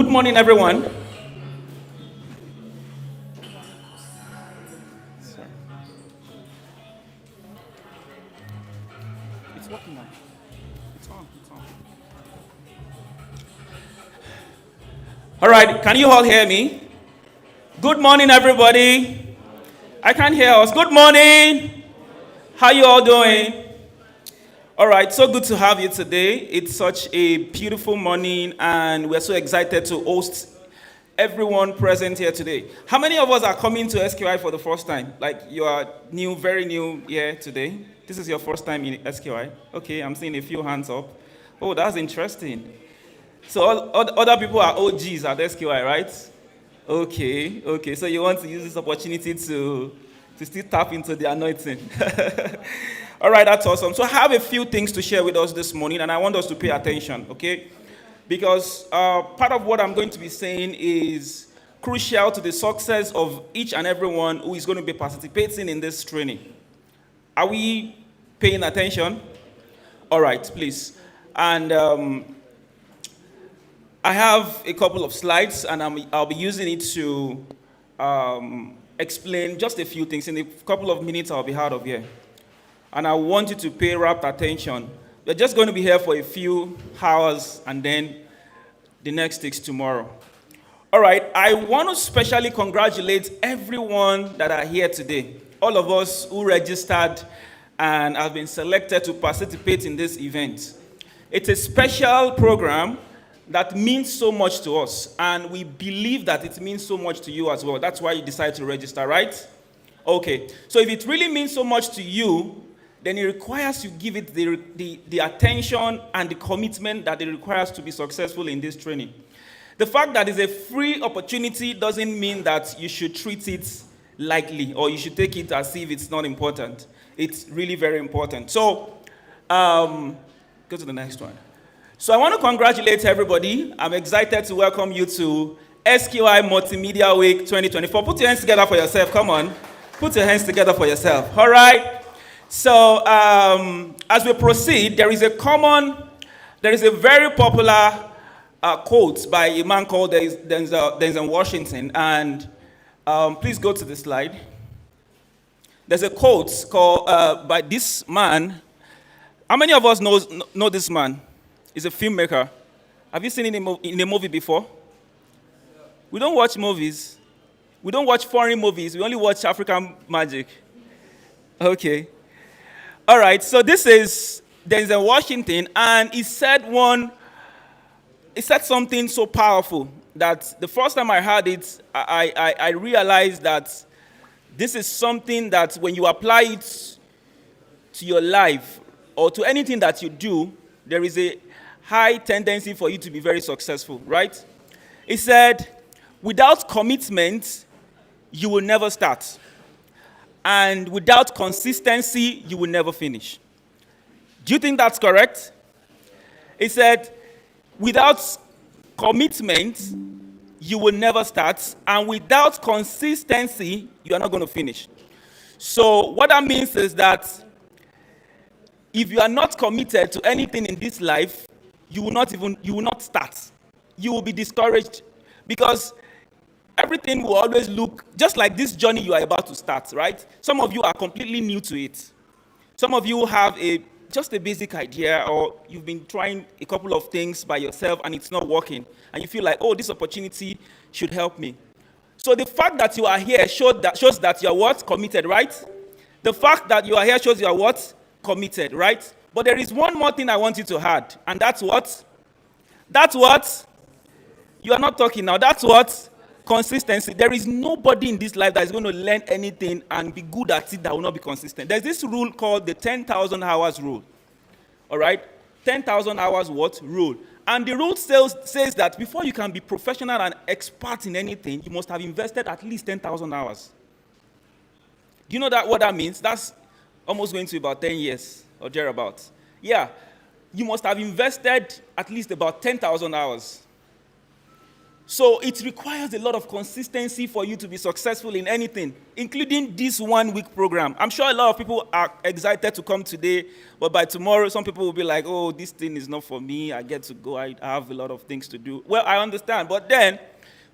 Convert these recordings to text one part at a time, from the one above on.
Good morning, everyone. Sorry. It's working now. It's on. It's on. All right. Can you all hear me? Good morning, everybody. I can't hear us. Good morning. How you all doing? All right. So good to have you today. It's such a beautiful morning, and we're so excited to host everyone present here today. How many of us are coming to SQI for the first time? Like you are new, very new here today. This is your first time in SQI. Okay, I'm seeing a few hands up. Oh, that's interesting. So all other people are OGs at SQI, right? Okay. So you want to use this opportunity to still tap into the anointing. All right, that's awesome. So I have a few things to share with us this morning, and I want us to pay attention, okay? Because part of what I'm going to be saying is crucial to the success of each and everyone who is going to be participating in this training. Are we paying attention? All right, please. And I have a couple of slides, and I'll be using it to explain just a few things. In a couple of minutes, I'll be out of here. And I want you to pay rapt attention. We're just going to be here for a few hours, and then the next is tomorrow. All right, I want to specially congratulate everyone that are here today. All of us who registered and have been selected to participate in this event. It's a special program that means so much to us, and we believe that it means so much to you as well. That's why you decided to register, right? Okay, so if it really means so much to you, then it requires you give it the attention and the commitment that it requires to be successful in this training. The fact that it's a free opportunity doesn't mean that you should treat it lightly or you should take it as if it's not important. It's really very important. So, go to the next one. So I want to congratulate everybody. I'm excited to welcome you to Sqi Multimedia Week 2024. Put your hands together for yourself. Come on. Put your hands together for yourself. All right? So, as we proceed, there is a very popular quote by a man called Denzel Washington, and please go to the slide. There's a quote called by this man. How many of us know this man? He's a filmmaker. Have you seen him in a movie before? We don't watch movies. We don't watch foreign movies. We only watch African magic. Okay. All right, so this is Denzel Washington, and he said something so powerful that the first time I heard it, I realized that this is something that when you apply it to your life or to anything that you do, there is a high tendency for you to be very successful, right? He said, without commitment, you will never start. And without consistency, you will never finish. Do you think that's correct? He said, without commitment, you will never start. And without consistency, you are not going to finish. So what that means is that if you are not committed to anything in this life, you will not start. You will be discouraged because everything will always look just like this journey you are about to start, right? Some of you are completely new to it. Some of you have just a basic idea, or you've been trying a couple of things by yourself and it's not working. And you feel like, oh, this opportunity should help me. So the fact that you are here shows that you are what? Committed, right? The fact that you are here shows you are what? Committed, right? But there is one more thing I want you to add, and that's what? That's what? You are not talking now. That's what? Consistency. There is nobody in this life that is going to learn anything and be good at it that will not be consistent. There's this rule called the 10,000 hours rule. All right? 10,000 hours what? Rule. And the rule says that before you can be professional and expert in anything, you must have invested at least 10,000 hours. Do you know what that means? That's almost going to be about 10 years or thereabouts. Yeah. You must have invested at least about 10,000 hours. So it requires a lot of consistency for you to be successful in anything, including this 1 week program. I'm sure a lot of people are excited to come today, but by tomorrow, some people will be like, oh, this thing is not for me. I get to go. I have a lot of things to do. Well, I understand. But then,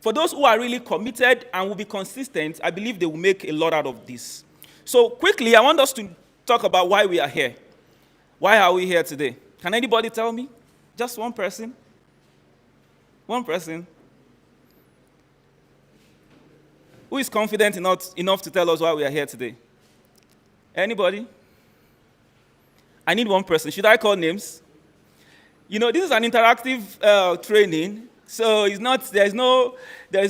for those who are really committed and will be consistent, I believe they will make a lot out of this. So quickly, I want us to talk about why we are here. Why are we here today? Can anybody tell me? Just one person? One person? Who is confident enough to tell us why we are here today? Anybody? I need one person. Should I call names? You know, this is an interactive training, so it's not. There is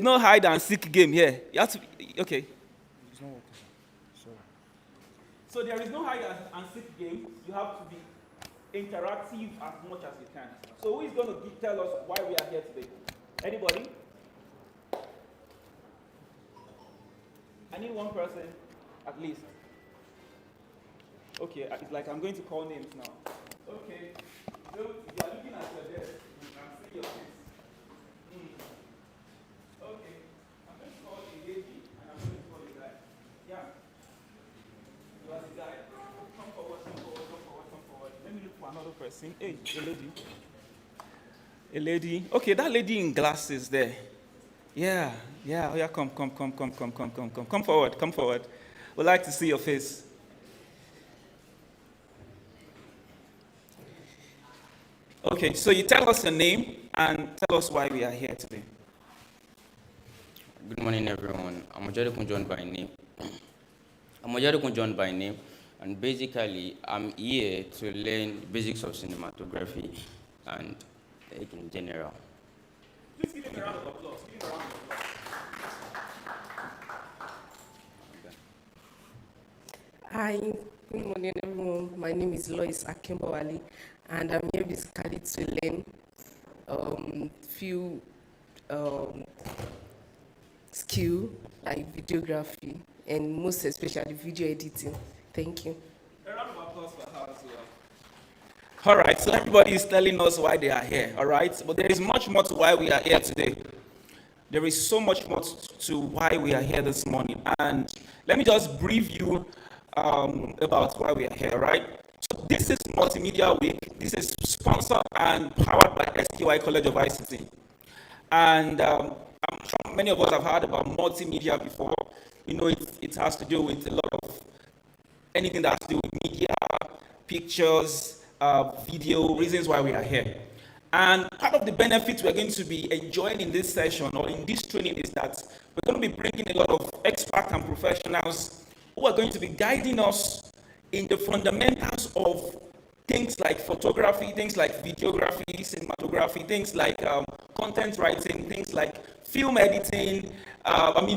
no hide and seek game here. You have to. Okay. So there is no hide and seek game. You have to be interactive as much as you can. So who is going to tell us why we are here today? Anybody? I need one person, at least. Okay, it's like I'm going to call names now. Okay, so you are looking at your desk. You can see your face. Okay, I'm going to call a lady and I'm going to call a guy. Yeah. You are the guy. Come forward, come forward, come forward, come forward. Let me look for another person. Hey, a lady. A lady. Okay, that lady in glasses there. Yeah. Oh yeah, come forward, come forward. We'd like to see your face. Okay, so you tell us your name and tell us why we are here today. Good morning, everyone. I'm Ojadekun John by name, and basically, I'm here to learn the basics of cinematography and in general. Please give him a round of applause. Hi, good morning, everyone. My name is Lois Akimbawali, and I'm here basically to learn few skill like videography and most especially video editing. Thank you. A round of applause for her as well. All right, so everybody is telling us why they are here, all right? But there is much more to why we are here today. There is so much more to why we are here this morning. And let me just brief you about why we are here, right? So this is Multimedia Week. This is sponsored and powered by Sqi College of ICT. And I'm sure many of us have heard about multimedia before. You know, it has to do with a lot of anything that has to do with media, pictures, video, reasons why we are here. And part of the benefits we're going to be enjoying in this session or in this training is that we're going to be bringing a lot of experts and professionals who are going to be guiding us in the fundamentals of things like photography, things like videography, cinematography, things like content writing, things like film editing,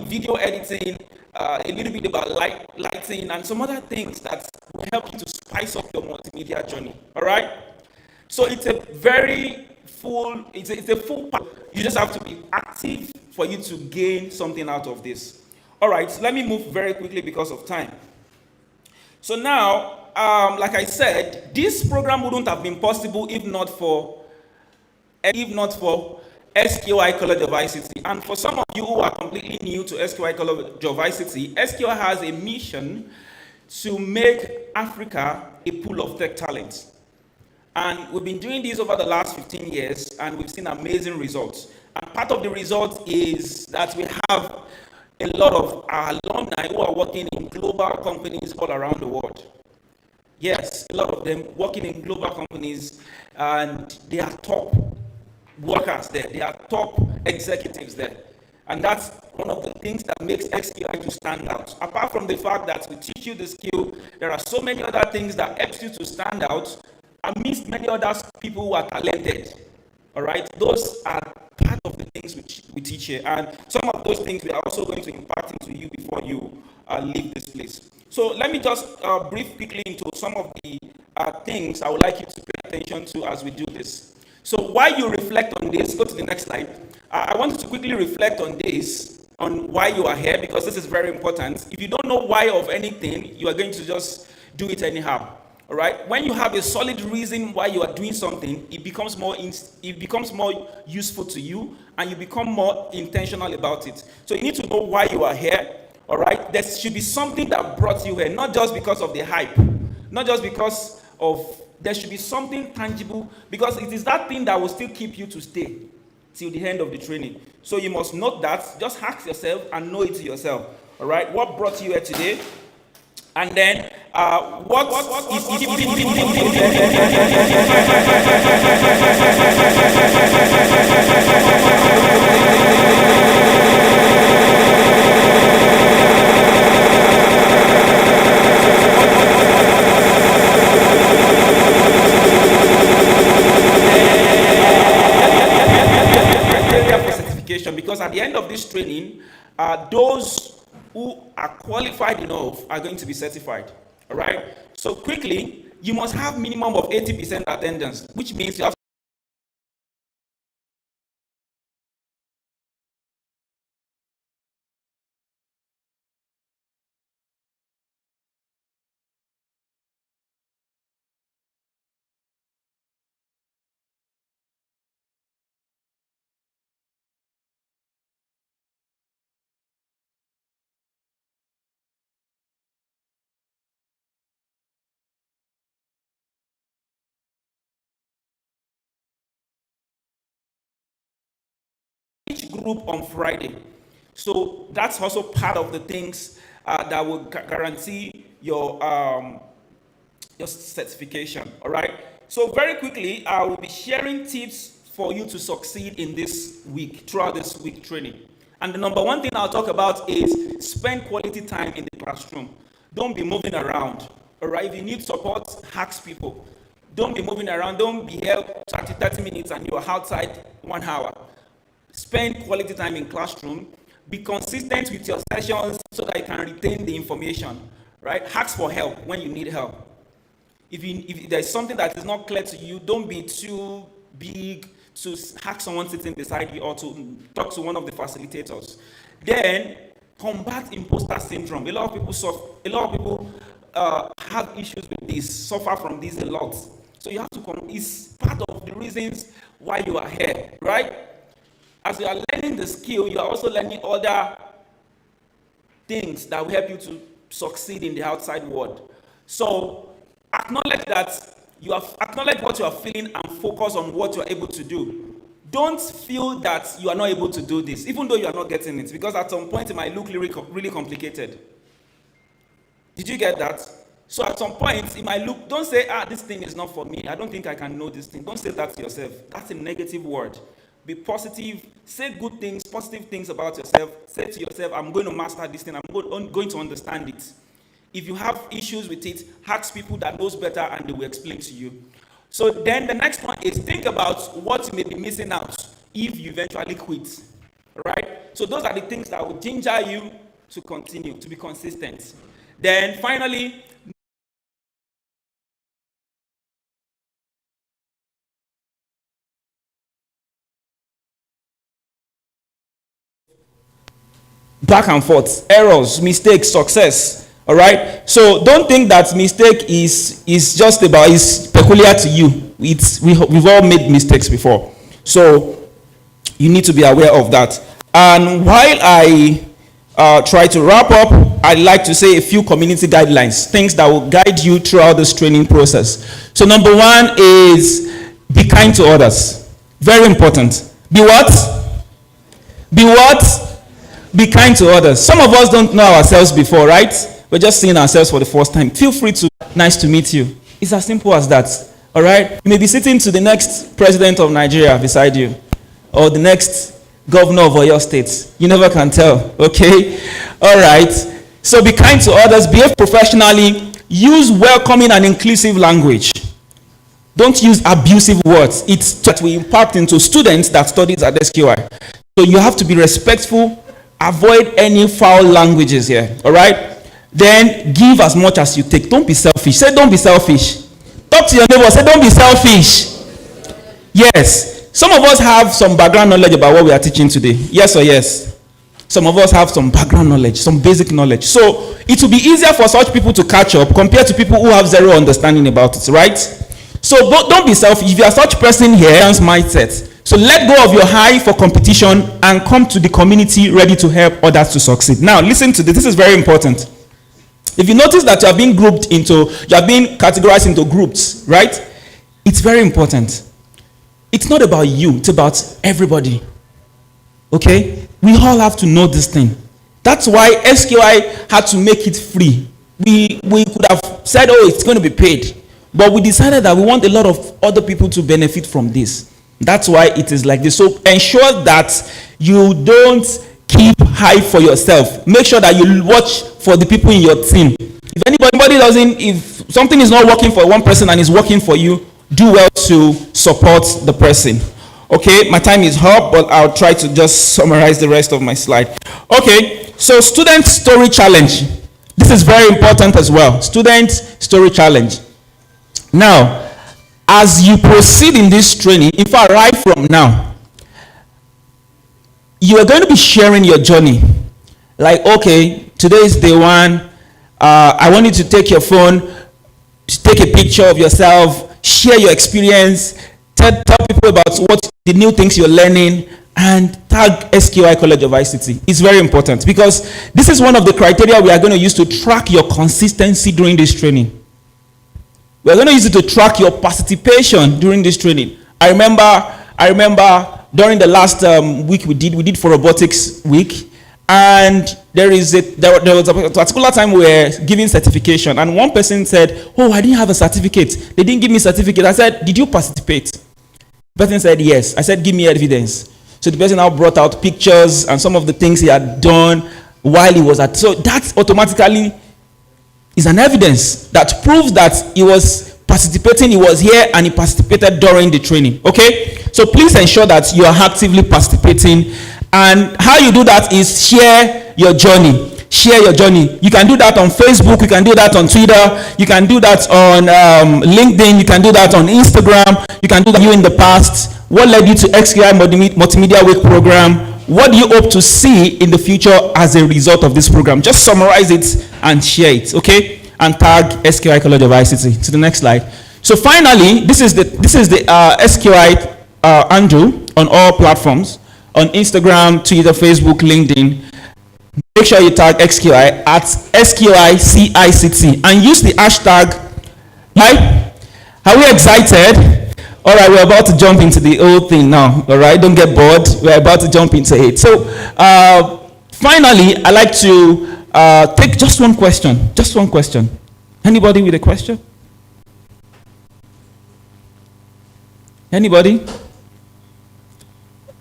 video editing, a little bit about lighting, and some other things that will help you to spice up your multimedia journey. All right? So it's a very full, it's a full pack. You just have to be active for you to gain something out of this. All right, so let me move very quickly because of time. So now, like I said, this program wouldn't have been possible if not for Sqi College of ICT. And for some of you who are completely new to Sqi College of ICT, Sqi has a mission to make Africa a pool of tech talents. And we've been doing this over the last 15 years, and we've seen amazing results. And part of the result is that we have a lot of our alumni who are working in global companies all around the world. Yes, a lot of them working in global companies, and they are top workers there. They are top executives there. And that's one of the things that makes Sqi to stand out. Apart from the fact that we teach you the skill, there are so many other things that helps you to stand out amidst many other people who are talented. All right? Those are part of the things we teach here. And some of those things we are also going to impart into you before you leave this place. So let me just brief quickly into some of the things I would like you to pay attention to as we do this. So while you reflect on this, go to the next slide. I want you to quickly reflect on this, on why you are here, because this is very important. If you don't know why of anything, you are going to just do it anyhow. All right. When you have a solid reason why you are doing something, it becomes more useful to you, and you become more intentional about it. So you need to know why you are here. All right. There should be something that brought you here, not just because of the hype, not just because of. There should be something tangible, because it is that thing that will still keep you to stay till the end of the training. So you must note that. Just ask yourself and know it to yourself. All right. What brought you here today? And then, what for certification, because at the end of this training, those who are qualified enough are going to be certified. All right. So quickly, you must have minimum of 80% attendance, which means you have each group on Friday. So that's also part of the things that will guarantee your certification. All right. So very quickly, I will be sharing tips for you to succeed in this week, throughout this week training. And the number one thing I'll talk about is spend quality time in the classroom. Don't be moving around. All right. If you need support, ask people. Don't be moving around. Don't be here 30 minutes and you're outside 1 hour. Spend quality time in classroom. Be consistent with your sessions so that you can retain the information. Right? Ask for help when you need help. If there's something that is not clear to you, don't be too big to ask someone sitting beside you or to talk to one of the facilitators. Then combat imposter syndrome. A lot of people have issues with this, suffer from this a lot. So you have to it's part of the reasons why you are here, right? As you are learning the skill, you are also learning other things that will help you to succeed in the outside world. So acknowledge what you are feeling and focus on what you are able to do. Don't feel that you are not able to do this, even though you are not getting it, because at some point it might look really complicated. Did you get that? So at some point it might look, don't say, this thing is not for me. I don't think I can know this thing. Don't say that to yourself. That's a negative word. Be positive. Say good things, positive things about yourself. Say to yourself, I'm going to master this thing. I'm going to understand it. If you have issues with it, ask people that knows better and they will explain to you. So then the next one is think about what you may be missing out if you eventually quit. All right? So those are the things that will ginger you to continue, to be consistent. Then finally, back and forth, errors, mistakes, success. All right. So don't think that mistake is just about is peculiar to you. We've all made mistakes before. So you need to be aware of that. And while I try to wrap up, I'd like to say a few community guidelines, things that will guide you throughout this training process. So number one is be kind to others. Very important. Be what? Be what? Be kind to others. Some of us don't know ourselves before, right? We're just seeing ourselves for the first time. Feel free to, nice to meet you. It's as simple as that. All right? You may be sitting to the next president of Nigeria beside you, or the next governor of your state. You never can tell. Okay? All right. So be kind to others. Behave professionally. Use welcoming and inclusive language. Don't use abusive words. It's that we impact into students that studies at SQI. So you have to be respectful. Avoid any foul languages here. All right? Then give as much as you take. Don't be selfish. Say don't be selfish. Talk to your neighbor. Say don't be selfish. Yes. Some of us have some background knowledge about what we are teaching today. Yes or yes? Some of us have some background knowledge, some basic knowledge. So it will be easier for such people to catch up compared to people who have zero understanding about it, right? So don't be selfish. If you are such person here, mindset. So let go of your high for competition and come to the community ready to help others to succeed. Now, listen to this. This is very important. If you notice that you are being categorized into groups, right? It's very important. It's not about you, it's about everybody. Okay? We all have to know this thing. That's why SQI had to make it free. We could have said, oh, it's going to be paid. But we decided that we want a lot of other people to benefit from this. That's why it is like this. So ensure that you don't keep high for yourself. Make sure that you watch for the people in your team. If if something is not working for one person and is working for you, do well to support the person. Okay, my time is up, but I'll try to just summarize the rest of my slide. Okay, so student story challenge. This is very important as well. Student story challenge. Now, as you proceed in this training, in fact, right from now, you are going to be sharing your journey. Like, okay, today is day one. I want you to take your phone, take a picture of yourself, share your experience, tell people about what the new things you're learning, and tag Sqi College of ICT. It's very important because this is one of the criteria we are going to use to track your consistency during this training. We're going to use it to track your participation during this training. I remember during the last week we did for robotics week, and there was a particular time we were giving certification, and one person said, oh, I didn't have a certificate. They didn't give me a certificate. I said, did you participate? The person said, yes. I said, give me evidence. So the person now brought out pictures and some of the things he had done while he was at. So that automatically is an evidence that proves that he was participating, he was here, and he participated during the training. Okay? So please ensure that you are actively participating. And how you do that is share your journey. Share your journey. You can do that on Facebook, you can do that on Twitter, you can do that on LinkedIn, you can do that on Instagram, you can do that in the past. What led you to Sqi Multimedia Week program? What do you hope to see in the future as a result of this program? Just summarize it and share it, okay? And tag Sqi College of ICT. To the next slide. So finally, this is the Sqi handle on all platforms, on Instagram, Twitter, Facebook, LinkedIn. Make sure you tag Sqi at SQI and use the hashtag. Right? Are we excited? All right, we're about to jump into the whole thing now. All right, don't get bored. We're about to jump into it. So, finally, I'd like to take just one question. Just one question. Anybody with a question? Anybody?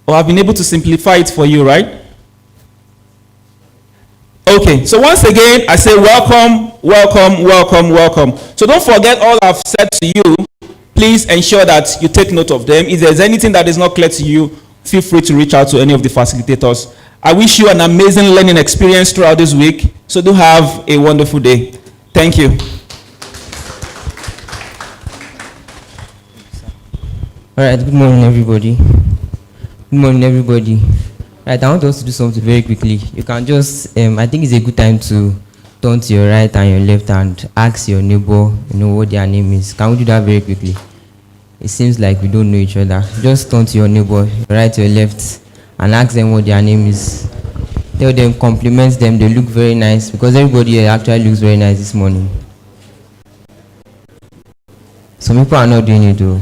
Or I've been able to simplify it for you, right? Okay, so once again, I say welcome, welcome, welcome, welcome. So don't forget all I've said to you. Please ensure that you take note of them. If there's anything that is not clear to you, feel free to reach out to any of the facilitators. I wish you an amazing learning experience throughout this week. So do have a wonderful day. Thank you. All right, good morning, everybody. Good morning, everybody. Right, I want us to do something very quickly. You can just, I think it's a good time to turn to your right and your left and ask your neighbor, what their name is. Can we do that very quickly? It seems like we don't know each other. Just turn to your neighbor, your right, your left, and ask them what their name is. Tell them, compliment them, they look very nice, because everybody here actually looks very nice this morning. Some people are not doing it though.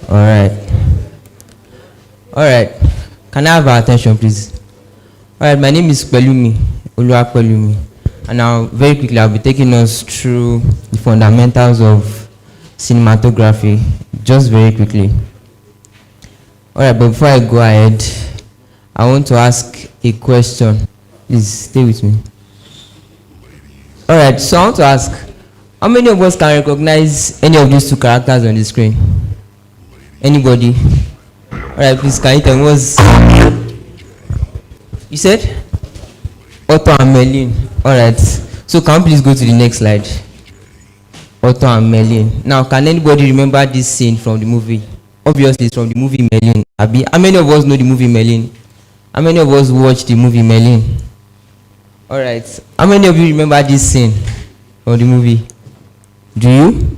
All right, can I have our attention, please? All right, my name is Pelumi, Oluwapelumi, and now very quickly I'll be taking us through the fundamentals of cinematography, just very quickly. All right, but before I go ahead, I want to ask a question. Please stay with me. All right, so I want to ask, how many of us can recognize any of these two characters on the screen? Anybody? All right, please, can you tell me what's... You said? Otto and Merlin. All right. So can you please go to the next slide? Otto and Merlin. Now, can anybody remember this scene from the movie? Obviously, it's from the movie Merlin. How many of us know the movie Merlin? How many of us watched the movie Merlin? All right. How many of you remember this scene of the movie? Do you?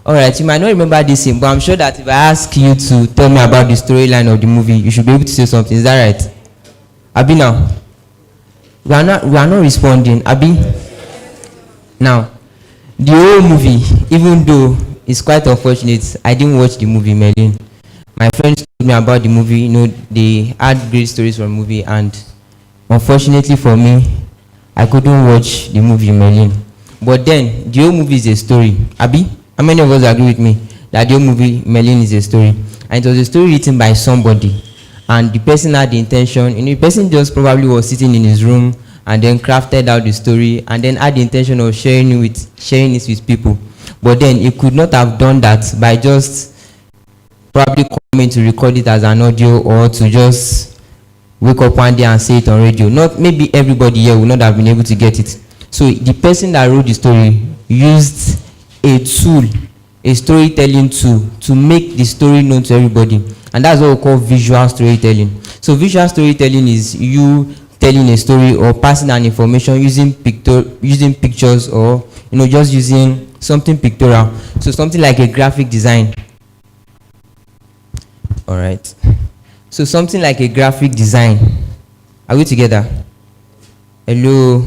All right. You might not remember this scene, but I'm sure that if I ask you to tell me about the storyline of the movie, you should be able to say something. Is that right? Abi now? We are not responding. Abi? Now, the whole movie, even though it's quite unfortunate, I didn't watch the movie Merlin. My friends told me about the movie. You know, they had great stories from the movie, and unfortunately for me, I couldn't watch the movie Merlin. But then, the whole movie is a story. Abi, how many of us agree with me that the whole movie Merlin is a story? And it was a story written by somebody, and the person had the intention. You know, the person just probably was sitting in his room and then crafted out the story and then had the intention of sharing it with people. But then he could not have done that by just probably coming to record it as an audio, or to just wake up one day and say it on radio. Not maybe everybody here would not have been able to get it. So the person that wrote the story used a tool, a storytelling tool, to make the story known to everybody, and that's what we call visual storytelling. So visual storytelling is you telling a story or passing an information using pictures, or just using something pictorial. So something like a graphic design. All right. So something like a graphic design. Are we together? Hello.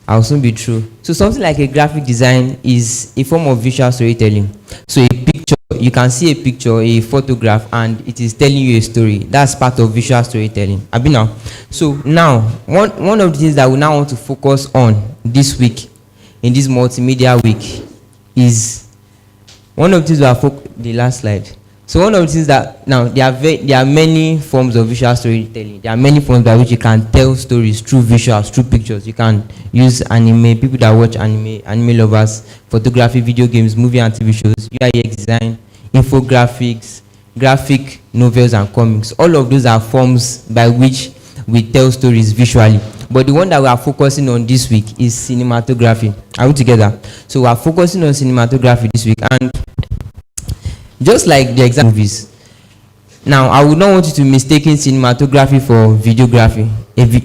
I'll soon be through. So something like a graphic design is a form of visual storytelling. So a picture, you can see a picture, a photograph, and it is telling you a story. That's part of visual storytelling. Abi now. So now, one of the things that we now want to focus on this week, in this multimedia week, is one of the things we are the last slide. So one of the things that now there are many forms of visual storytelling. There are many forms by which you can tell stories through visuals, through pictures. You can use anime, people that watch anime lovers, photography, video games, movie and TV shows, UI/UX design, infographics, graphic novels and comics. All of those are forms by which we tell stories visually. But the one that we are focusing on this week is cinematography. Are we together? So we are focusing on cinematography this week, and just like the example movies. Now, I would not want you to mistake cinematography for videography. If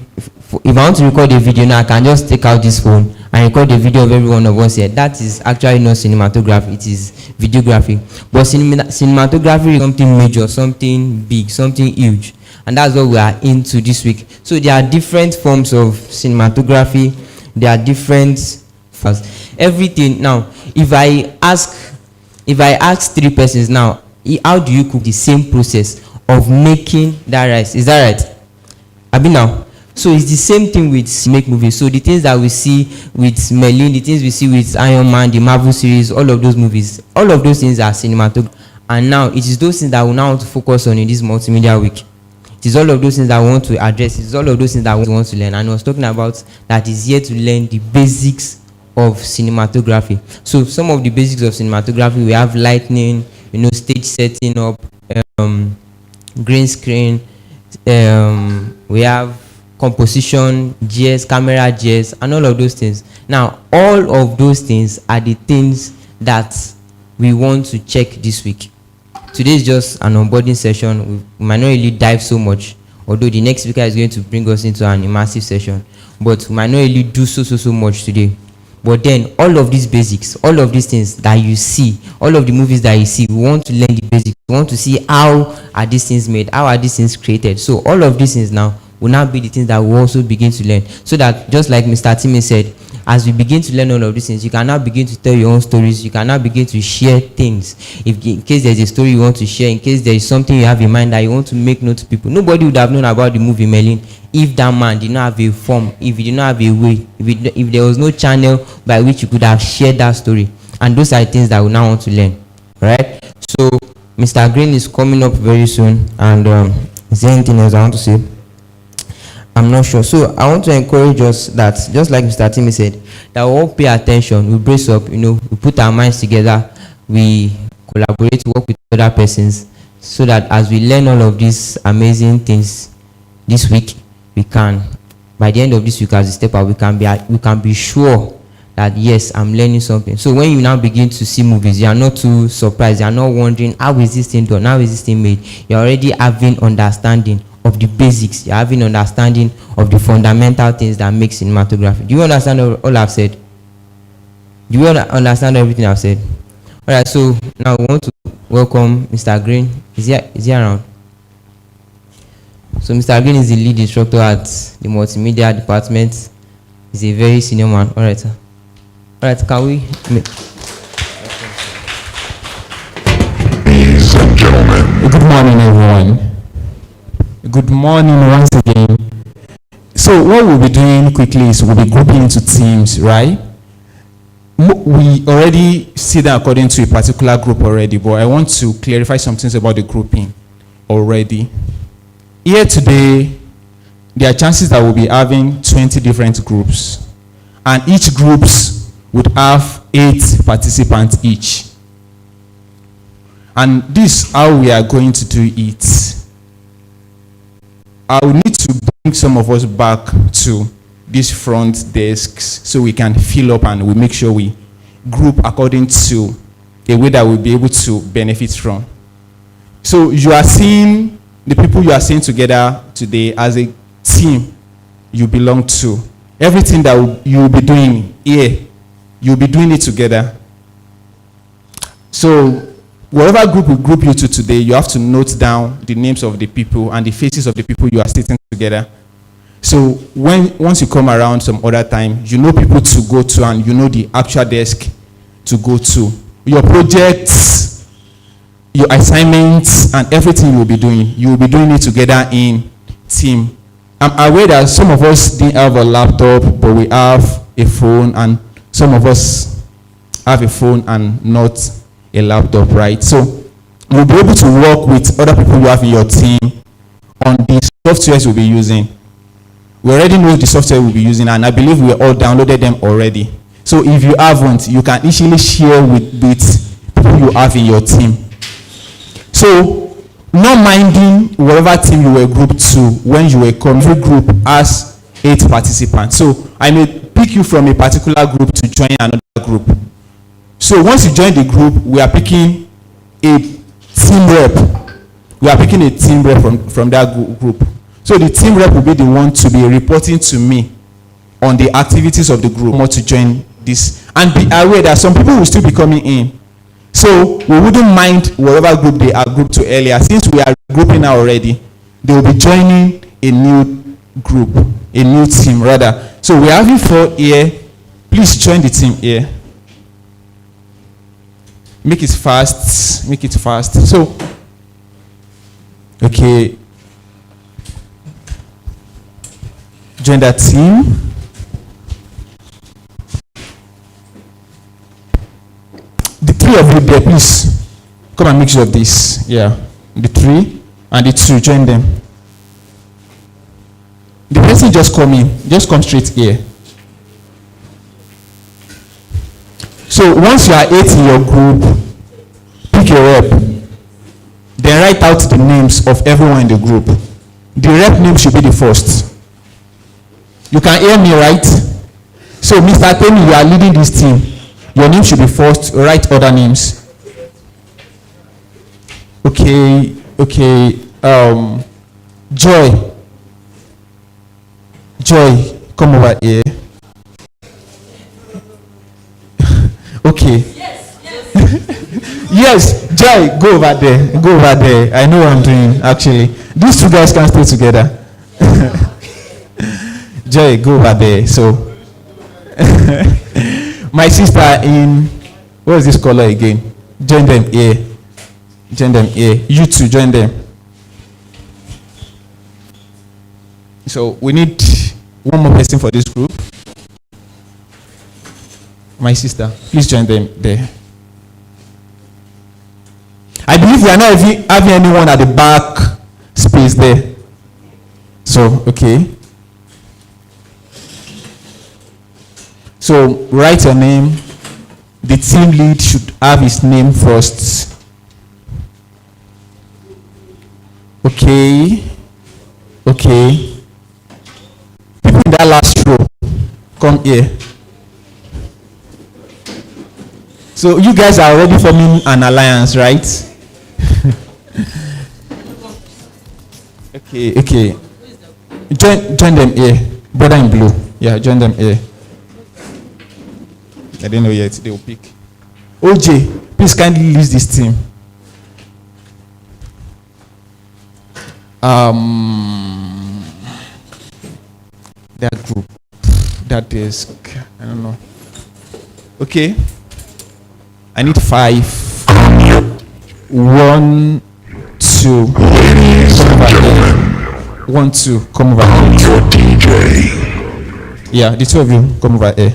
I want to record a video now, I can just take out this phone and record a video of every one of us here. That is actually not cinematography, it is videography. But cinematography is something major, something big, something huge. And that's what we are into this week. So there are different forms of cinematography. There are different everything. Now, if I ask 3 persons now, how do you cook the same process of making that rice? Is that right? Abi now. So it's the same thing with make movies. So the things that we see with Merlin, the things we see with Iron Man, the Marvel series, all of those movies, all of those things are cinematography. And now it is those things that we now want to focus on in this multimedia week. It is all of those things that we want to address. It is all of those things that we want to learn. And I was talking about that is here to learn the basics of cinematography. So some of the basics of cinematography, we have lighting, stage setting up, green screen, we have composition, GS, camera GS, and all of those things. Now, all of those things are the things that we want to check this week. Today is just an onboarding session. We might not really dive so much, although the next speaker is going to bring us into an immersive session, but we might not really do so much today. But then all of these basics, all of these things that you see, all of the movies that you see, we want to learn the basics. We want to see how are these things made, how are these things created. So all of these things now will now be the things that we also begin to learn. So that just like Mr. Timmy said, as we begin to learn all of these things, you can now begin to tell your own stories. You can now begin to share things. If in case there's a story you want to share, in case there is something you have in mind that you want to make known to people. Nobody would have known about the movie Merlin if that man did not have a form, if he did not have a way, if there was no channel by which you could have shared that story. And those are things that we now want to learn. Right? So Mr. Green is coming up very soon, and is there anything else I want to say? I'm not sure. So I want to encourage us that, just like Mr. Timmy said, that we all pay attention, we brace up, we put our minds together, we collaborate, work with other persons, so that as we learn all of these amazing things this week, we can, by the end of this week, as we step out, we can be sure that yes, I'm learning something. So when you now begin to see movies, you are not too surprised. You are not wondering, how is this thing done? How is this thing made? You're already having understanding of the basics. You're having understanding of the fundamental things that make cinematography. Do you understand all I've said? Do you understand everything I've said? All right, so now we want to welcome Mr. Green. Is he around? So Mr. Green is the lead instructor at the multimedia department. He's a very senior man. All right, sir. All right, can we? Ladies and gentlemen. Good morning, everyone. Good morning once again. So what we'll be doing quickly is we'll be grouping into teams, right? We already see that according to a particular group already, but I want to clarify some things about the grouping already. Here today, there are chances that we'll be having 20 different groups, and each groups would have 8 participants each. And this is how we are going to do it. I will need to bring some of us back to these front desks so we can fill up and we make sure we group according to a way that we'll be able to benefit from. So you are seeing the people you are seeing together today as a team you belong to. Everything that you will be doing here, you'll be doing it together. So whatever group we group you to today, you have to note down the names of the people and the faces of the people you are sitting together. So once you come around some other time, you know people to go to and you know the actual desk to go to. Your projects, your assignments, and everything you will be doing it together in team. I'm aware that some of us didn't have a laptop, but we have a phone, and some of us have a phone and not a laptop, right? So you'll be able to work with other people you have in your team on the softwares we'll be using. We already know the software we'll be using, and I believe we all downloaded them already. So if you haven't, you can easily share with people you have in your team. So not minding whatever team you were grouped to when you were coming, every group has 8 participants. So I may pick you from a particular group to join another group. So once you join the group, we are picking a team rep. We are picking a team rep from that group. So the team rep will be the one to be reporting to me on the activities of the group, more to join this. And be aware that some people will still be coming in. So we wouldn't mind whatever group they are grouped to earlier. Since we are grouping now already, they will be joining a new group, a new team rather. So we are having 4 here. Please join the team here. Make it fast. Make it fast. So, okay. Join that team. The 3 of you there, please come and make sure of this. Yeah. The 3 and the 2, join them. The person just come in. Just come straight here. So once you are 8 in your group, pick your rep. Then write out the names of everyone in the group. The rep name should be the first. You can hear me, right? So Mr. Temi, you are leading this team. Your name should be first. Write other names. Okay. Joy, come over here. Okay. Yes, Joy, go over there. Go over there. I know what I'm doing, actually. These 2 guys can stay together. Joy, go over there. So, my sister in, what is this color again? Join them here. Join them here. You 2, join them. So, we need one more person for this group. My sister, please join them there. I believe we are not having anyone at the back space there. So, okay. So, write your name. The team lead should have his name first. Okay. People in that last row, come here. So you guys are already forming an alliance, right? Okay. Join them here. Brother in blue. Yeah, join them here. I didn't know yet. They will pick. OJ, please kindly list this team. That group. That desk. I don't know. Okay. I need 5. 1, 2. Come over here. 1, 2. Come over here. DJ. Yeah, the 2 of you come over here.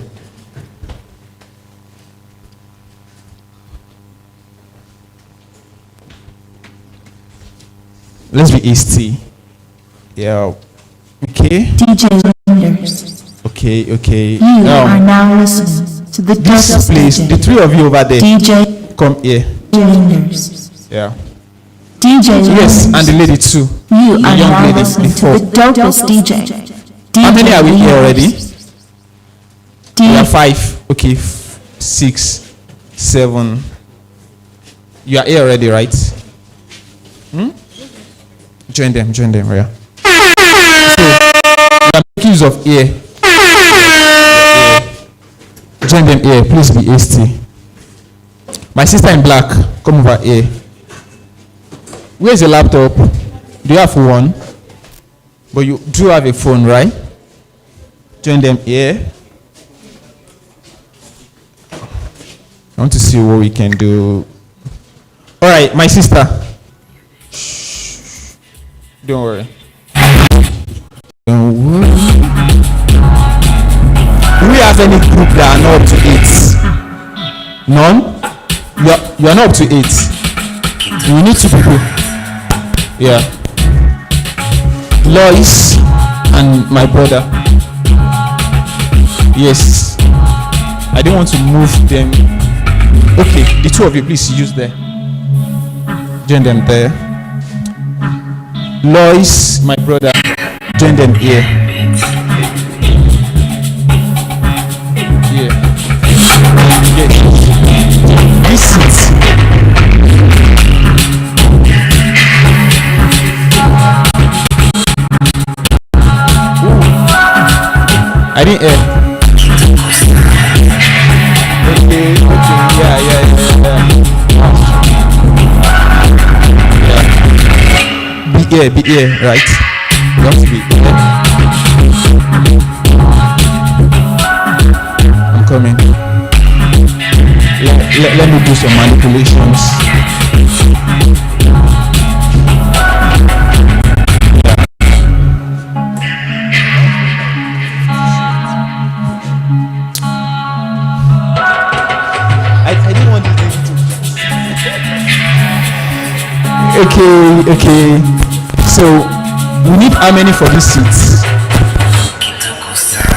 Let's be hasty. Yeah. Okay. DJ Lenders. Okay. You are now listening to the This place, DJ. the 3 of you over there. DJ Come here. Lenders. Yeah. DJ Yes, Lenders. and the lady too. You The are young now lady listening to before. the dopest DJ. How many are we here already? We are DJ 5. Okay. 6, 7. You are here already, right? Join them, yeah. So, we are making use of ear. Join them here. Please be hasty. My sister in black, come over here. Where's the laptop? Do you have one? But you do have a phone, right? Join them here. I want to see what we can do. All right, my sister. Shh. Don't worry. Don't worry. Do we have any group that are not up to 8? None? You are not up to 8. We need 2 people. Yeah. Lois and my brother. Yes. I didn't want to move them. Okay, the 2 of you, please use there. Join them there. Lois, my brother, join them here. Here. Yes. This seat. I didn't hear. Okay, yeah. Be here, right? You have to be here. I'm coming. Let me do some manipulations. I didn't want this to. Okay. So we need how many for these seats?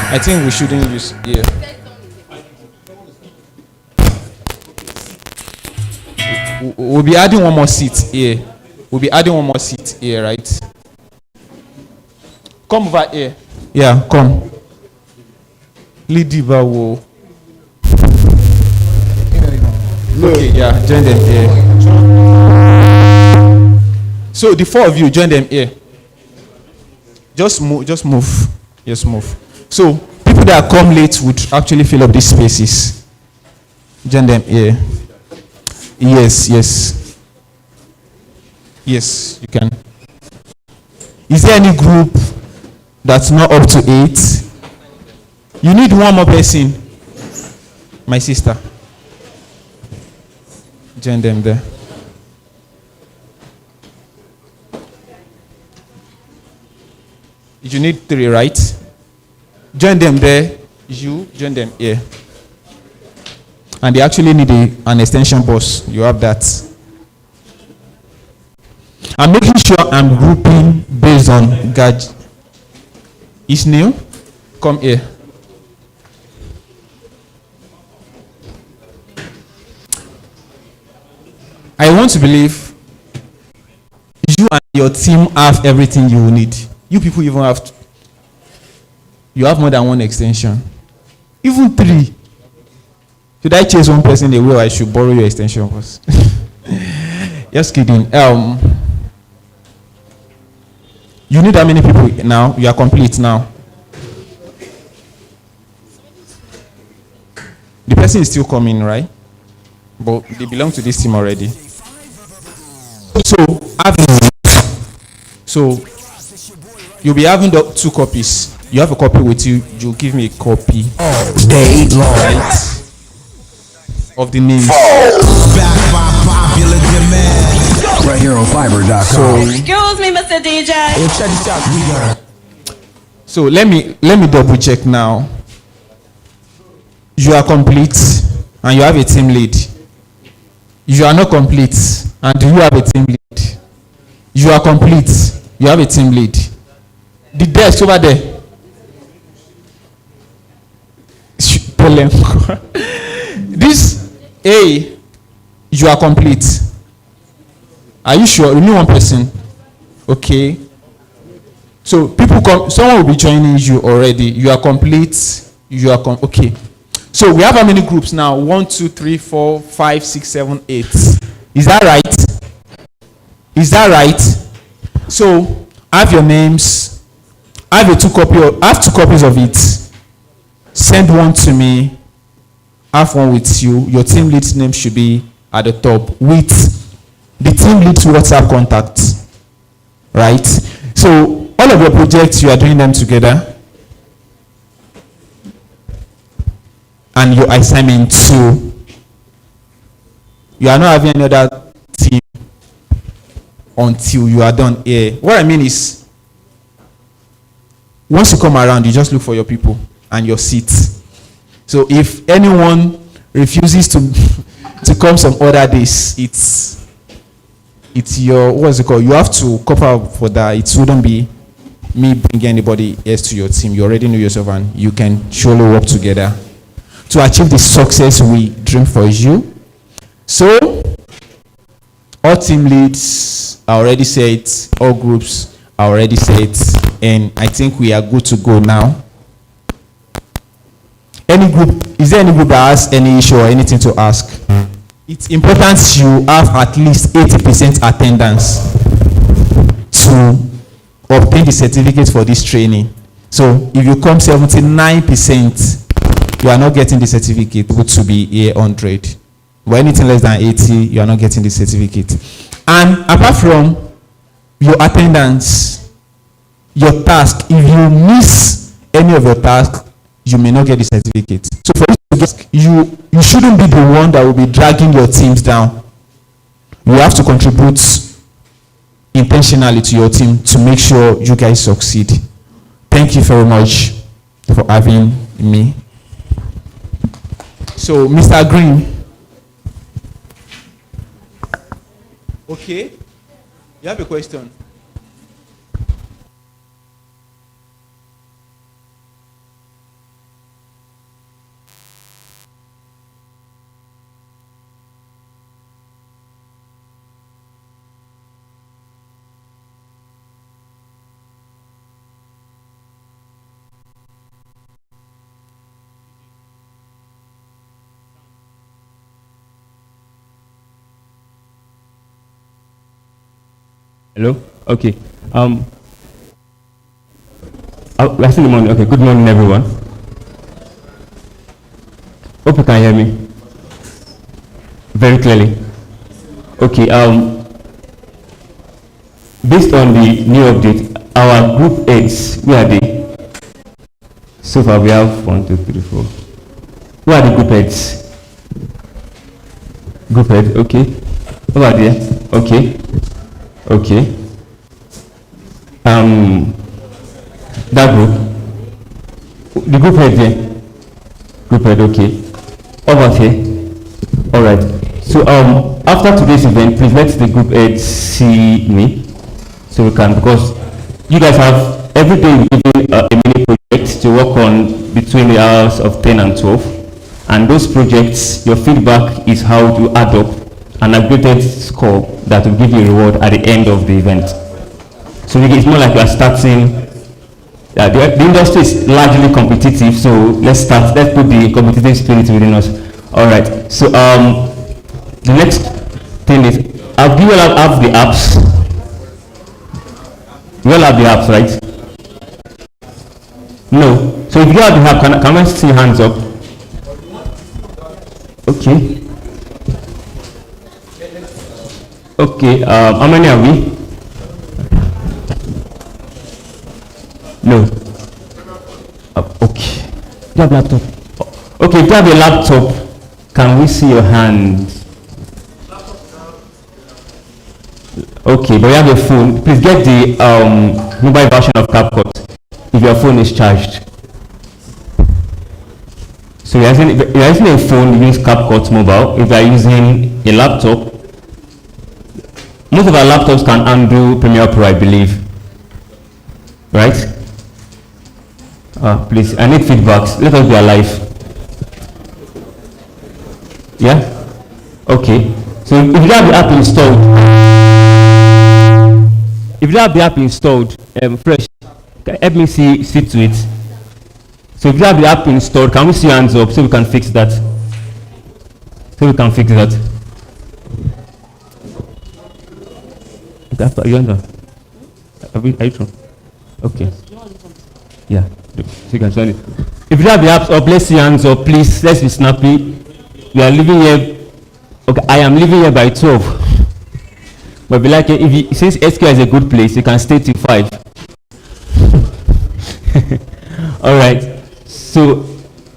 I think we shouldn't use here. We'll be adding one more seat here. Right? Come over here. Yeah, come. Lady Bawo. Okay, yeah, join them here. So the 4 of you, join them here. Just move. Just move. So people that come late would actually fill up these spaces. Join them here. Yes, you can. Is there any group that's not up to 8? You need one more person. My sister. Join them there. You need 3, right? Join them there. You join them here. And they actually need an extension box. You have that. I'm making sure I'm grouping based on gadget. Is new? Come here. I want to believe you and your team have everything you need. You people even have you have more than one extension. Even 3. Should I chase one person away or I should borrow your extension box? Just kidding. You need how many people now? You are complete now. The person is still coming, right? But they belong to this team already. So you'll be having the 2 copies. You have a copy with you. You give me a copy. All day long. Right? Of the names. Back by popular demand. Right here on Fiverr.com. Excuse me, Mr. DJ. Hey, check this out. We got. So let me double check now. You are complete and you have a team lead. You are not complete and do you have a team lead? You are complete. You have a team lead. The desk over there. This A, you are complete. Are you sure? Only one person. Okay. So people come. Someone will be joining you already. You are complete. You are okay. So we have how many groups now? 1, 2, 3, 4, 5, 6, 7, 8. Is that right? Is that right? So I have your names. I have 2 copies of it. Send one to me. Have one with you. Your team lead's name should be at the top with the team lead's WhatsApp contact. Right? So all of your projects, you are doing them together. And your assignment too. You are not having any other team until you are done here. What I mean is, once you come around, you just look for your people and your seats. So if anyone refuses to come some other days, it's your, what's it called? You have to cover up for that. It wouldn't be me bringing anybody else to your team. You already know yourself and you can surely work together to achieve the success we dream for you. So all team leads are already set, all groups are already set, and I think we are good to go now. Is there any group that has any issue or anything to ask? It's important you have at least 80% attendance to obtain the certificate for this training. So if you come 79%, you are not getting the certificate. Good to be 100. But anything less than 80, you are not getting the certificate. And apart from your attendance, your task, if you miss any of your tasks, you may not get the certificate. So for you shouldn't be the one that will be dragging your teams down. You have to contribute intentionally to your team to make sure you guys succeed. Thank you very much for having me. So Mr. Green. Okay. You have a question? Hello? Okay. Last in the morning. Okay, good morning, everyone. Hope you can hear me very clearly. Okay, based on the new update, our group heads, where are they? So far we have 1, 2, 3, 4. Who are the group heads? Group head, okay. Over there, okay. Okay. That group. The group head there. Group head, okay. Over here. Alright. So after today's event, please let the group head see me. So we can, because you guys have every day we're giving a mini project to work on between the hours of 10 and 12. And those projects, your feedback is how to add up an aggregated score that will give you a reward at the end of the event. So it's more like you are starting, the industry is largely competitive, so let's put the competitive spirit within us. All right, so the next thing is, do you all have the apps? We all have the apps, right? No. So if you have the app, can I see hands up? Okay. Okay, how many are we? No. Okay. Do you have laptop? Okay, if you have a laptop, can we see your hand? Okay, but you have a phone. Please get the mobile version of CapCut if your phone is charged. So you're using a phone, use CapCut mobile. If you're using a laptop, most of our laptops can undo Premiere Pro, I believe. Right? Please, I need feedbacks. Let us be alive. Yeah? Okay. So if you have the app installed, fresh, help me see to it. So if you have the app installed, can we see hands up so we can fix that? Are you sure? Okay. Yeah. So you can join it. If you have the apps up, let's see hands up, please. Let's be snappy. We are leaving here. Okay, I am leaving here by 12. But be like, since SQ is a good place, you can stay till 5. All right. So,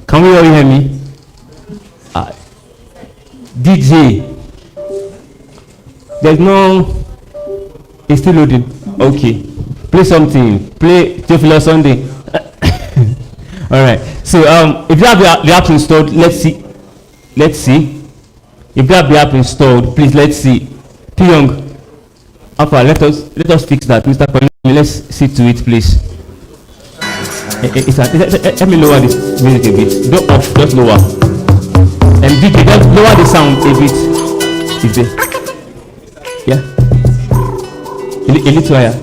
can we all hear me? DJ. There's no. It's still loading. Okay. Play something. Play Theophilus Sunday. All right. So, if you have the app installed, let's see. If you have the app installed, please let's see. Pyong. Alpha, let us fix that. Mr. Kwame, let's see to it, please. Let me lower this music a bit. Don't off, just lower. And DJ, just lower the sound a bit. Is it? Yeah. A little higher.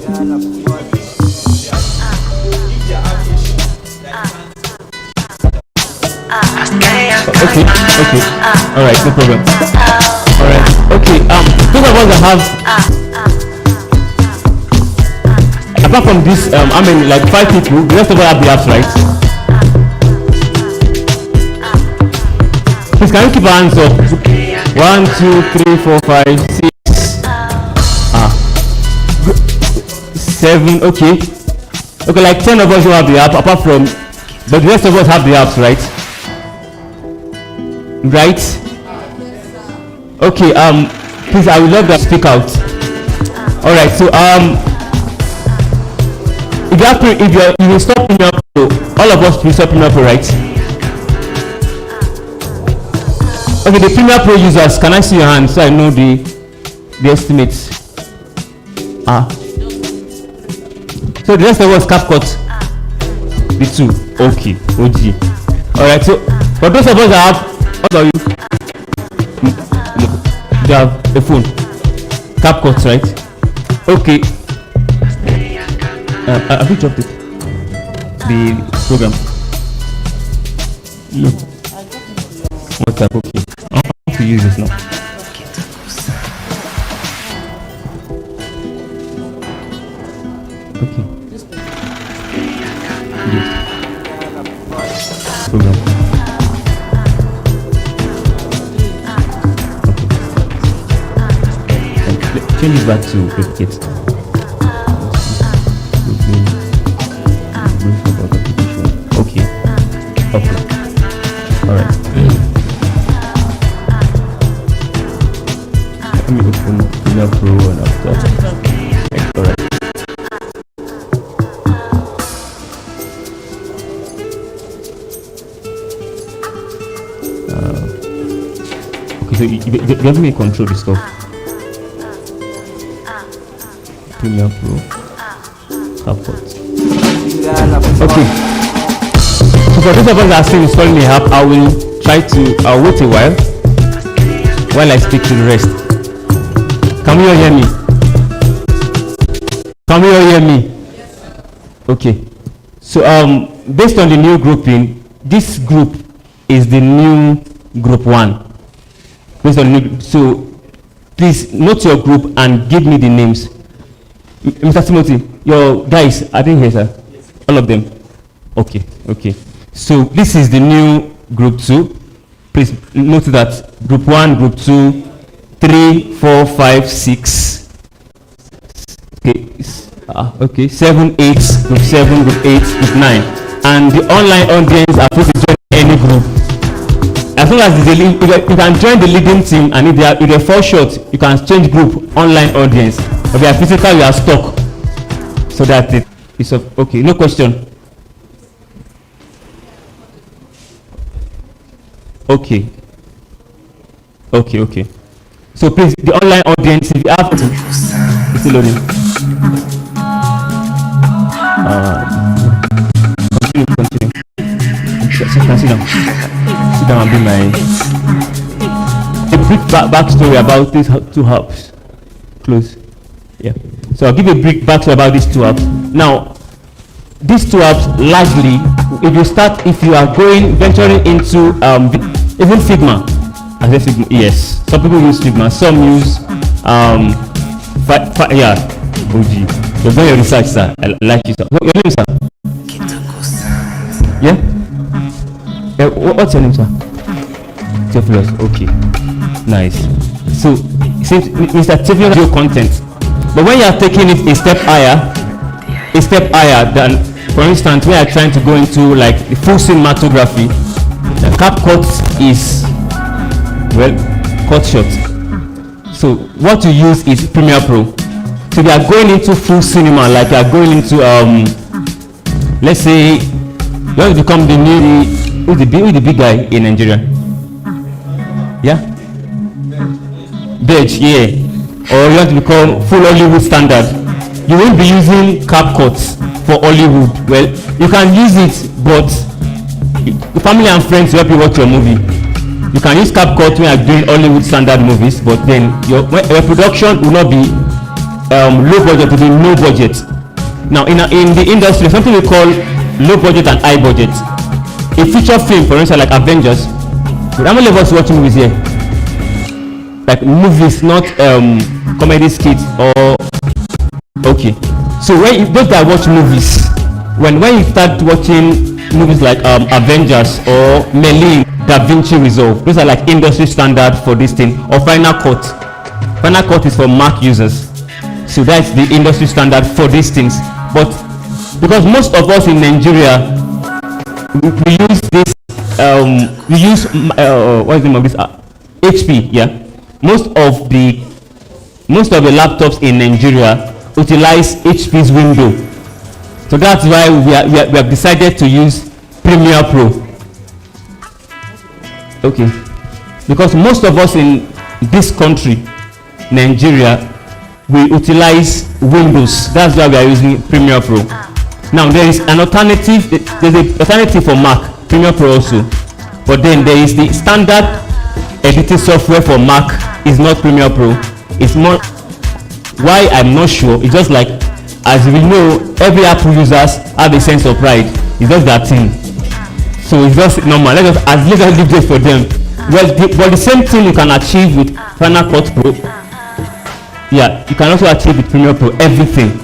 Okay. All right, no problem. All right. Okay. Those of us that have. Apart from this, I mean, like 5 people, the rest of us have the apps, right? Please, can you keep our hands up? 1, 2, 3, 4, 5, 6. 7. Okay. Okay, like 10 of us who have the app, apart from, but the rest of us have the apps, right? Right? Okay. Please, I would love to speak out. All right. So, if you will stop Premiere Pro, all of us will stop Premiere Pro, right? Okay, the Premiere Pro users, can I see your hand so I know the estimates? So the rest of us CapCut, the 2. Okay, OG. All right. So for those of us that have, what are you? They have a phone, CapCut, right? Okay. Have you dropped it? The program? No. WhatsApp, okay. I want to use this now. Okay. Yes. Program. Okay. Change it back to duplicate. Okay. All right. Let me open Premiere Pro and after. All right. Okay, so you have me control the stuff. Premiere Pro. CapCut. Okay. So for those of us that are still installing the app, I'll wait a while I speak to the rest. Can you all hear me? Can you all hear me? Okay. So based on the new grouping, this group is the new group 1. Based on new, so please note your group and give me the names. Mr. Timothy. Your guys, are they here, sir? All of them? Okay, okay. So this is the new group 2. Please note that group 1, group 2, 3, 4, 5, 6. Okay, 7, 8, group 7, group 8, group 9. And the online audience are free to join any group. As long as you can join the leading team, and if they fall short, you can change group online audience. If you are physical, you are stuck. So that it is okay. No question. Okay. Okay. So please, the online audience, if you have to, it's still loading. Continue. Sit down. Sit down and be my. A brief backstory about these 2 apps. Close. Yeah. So I'll give you a brief backstory about these 2 apps. Now, these 2 apps largely, if you are venturing into even Figma. I say Figma, yes. Some people use Figma. Some use yeah. OG. You've done your research, sir. I like you, sir. Your name, sir? Yeah? What's your name, sir? Theophilus. Okay. Nice. So, since Mr. Theophilus do content, but when you are taking it a step higher than, for instance, when you are trying to go into like the full cinematography, the CapCut is, well, cut short. So what you use is Premiere Pro. So we are going into full cinema, like you are going into let's say you want to become the new who's the big guy in Nigeria? Yeah? Bedge, yeah. Or you want to become full Hollywood standard. You won't be using CapCut for Hollywood. Well, you can use it, but the family and friends will help you watch your movie. You can use CapCut when you are doing Hollywood standard movies, but then your production will not be low budget, it will be no budget. Now in the industry, something we call low budget and high budget. A feature film, for instance, like Avengers, how many of us watch movies here? Like movies, not comedy skits or okay. So when those that watch movies, when you start watching movies like Avengers or Merlin, Da Vinci Resolve, those are like industry standard for this thing, or Final Cut. Final Cut is for Mac users, so that's the industry standard for these things. But because most of us in Nigeria, we use this, what is the name of this? HP, yeah. Most of the laptops in Nigeria utilize HP's window, so that's why we have decided to use Premiere Pro. Okay, because most of us in this country, Nigeria, we utilize Windows. That's why we are using Premiere Pro. Now there is an alternative. There's an alternative for Mac, Premiere Pro also, but then there is the standard editing software for Mac is not Premiere Pro. It's more. Why I'm not sure. It's just like, as we know, every Apple users have a sense of pride. It's just that thing. So it's just normal. Let's just leave it for them. Well, but the same thing you can achieve with Final Cut Pro. Yeah, you can also achieve with Premiere Pro everything.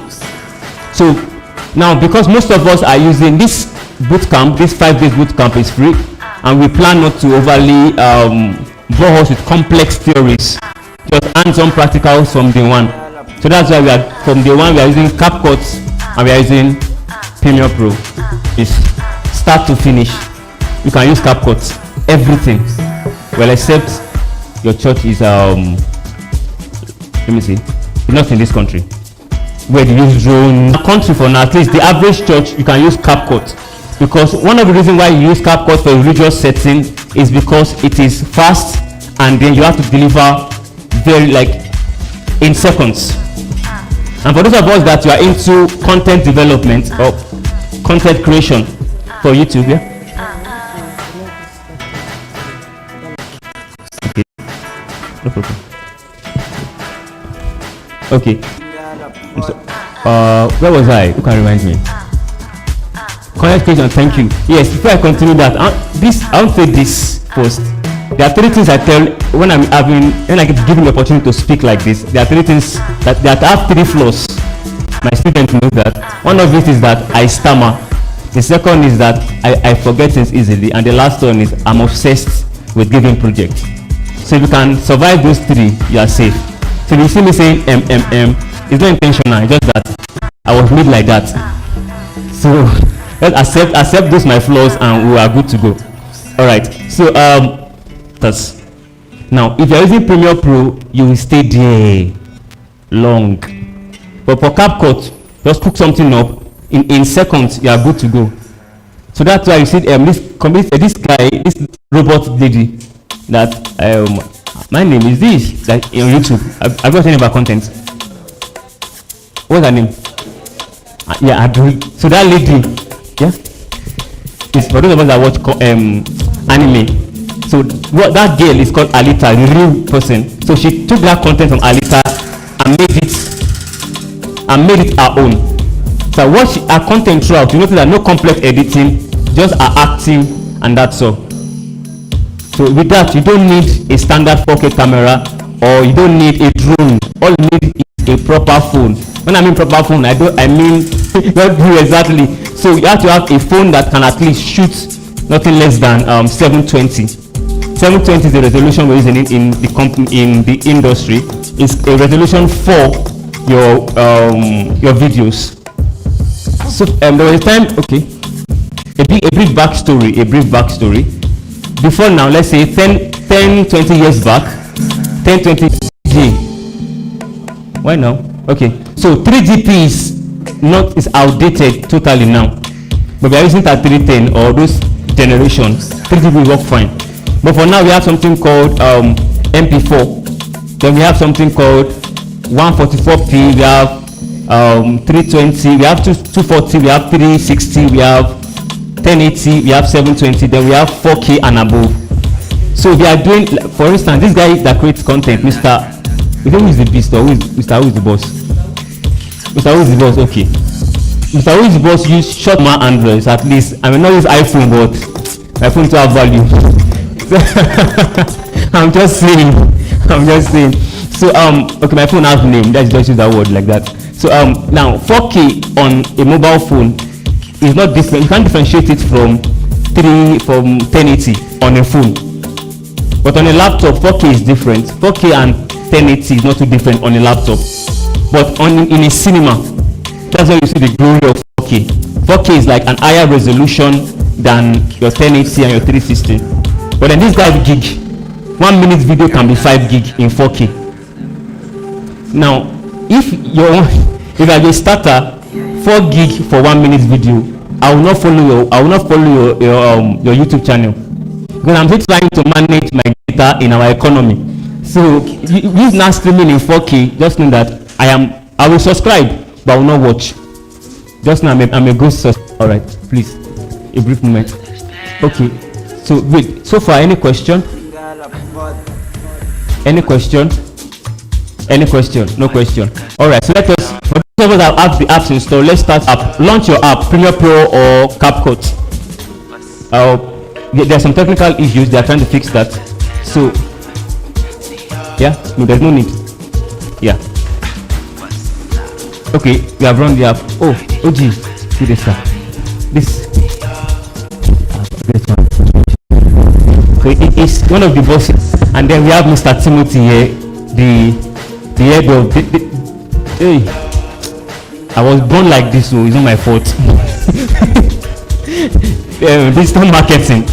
So now, because most of us are using this bootcamp, this 5 days bootcamp is free, and we plan not to overly bore us with complex theories, just hands-on practicals from day one. So that's why from day one we are using CapCut and we are using Premiere Pro. It's start to finish. You can use CapCut, everything. Well, except your church is let me see, not in this country where they use drone. Country for now, at least the average church, you can use CapCut, because one of the reasons why you use CapCut for a religious setting is because it is fast, and then you have to deliver very in seconds. And for those of us that you are into content development or content creation for YouTube, yeah. Okay. No problem. Okay. So, where was I? Who can remind me? Content creation. Thank you. Yes. Before I continue that, I'll say this first. There are 3 things I tell when I get given the opportunity to speak like this. There are 3 things that have 3 flaws. my students know that. One of it is that I stammer. The second is that I forget things easily, and the last one is I'm obsessed with giving projects. So if you can survive those three, you are safe. So if you see me saying it's not intentional, it's just that I was made like that. So let's accept those my flaws, and we are good to go. All right. So that's now if you're using Premiere Pro, you will stay there long. But for CapCut, just cook something up in seconds. You are good to go. So that's why you see this guy, this robot lady, that my name is this, like on YouTube. I've got any of her content. What's her name? Yeah, I do. So that lady, yeah, it's for those of us that watch anime. So what that girl is called Alita, the real person. So she took that content from Alita and made it her own. So watch her content throughout. You notice that no complex editing, just her acting, and that's all. So with that, you don't need a standard 4K camera, or you don't need a drone. All you need is a proper phone. When I mean proper phone, I mean not do exactly. So you have to have a phone that can at least shoot nothing less than 720. 720 is the resolution we're using in the industry. It's a resolution for your videos. So there was a time, okay, a brief backstory. Before now, let's say 10-20 years back, 10-20 why now? Okay, so 3GP is outdated totally now, but we are using that 310 or those generations. 3GP work fine, but for now we have something called MP4. Then we have something called 144p. We have 320. We have 240. We have 360. We have 1080. We have 720. Then we have 4K and above. So we are doing, for instance, this guy that creates content, Mr. You know who is the beast, or who is the boss? Mr. Who is the boss? Okay. Mr. Who is the boss use short my Androids at least. I may not use iPhone, but my phone to have value. I'm just saying. So okay, my phone has name. Let's just use that word like that. So now 4K on a mobile phone is not different. You can't differentiate it from 1080 on a phone. But on a laptop, 4K is different. 4K and 1080 is not too different on a laptop. But in a cinema, that's why you see the glory of 4K. 4K is like an higher resolution than your 1080 and your 360. But then this guy gig, 1 minute video can be 5 gig in 4K. Now, if you're a starter, 4 gig for 1 minute video, I will not follow your YouTube channel, because I'm still trying to manage my data in our economy. So you now streaming in 4K, just know that I will subscribe, but I will not watch. Just know I'm a ghost. All right, please, a brief moment. Okay. So wait. So far, any question? Any question? No question. All right. So let us. For those of us that have the apps installed, let's start up. Launch your app, Premiere Pro or CapCut. There are some technical issues. They are trying to fix that. So yeah, no, there's no need. Yeah. Okay, we have run the app. Oh, OG, see this one. This one. So it is one of the bosses, and then we have Mr. Timothy here, the head of hey, I was born like this, so it's not my fault. Digital marketing.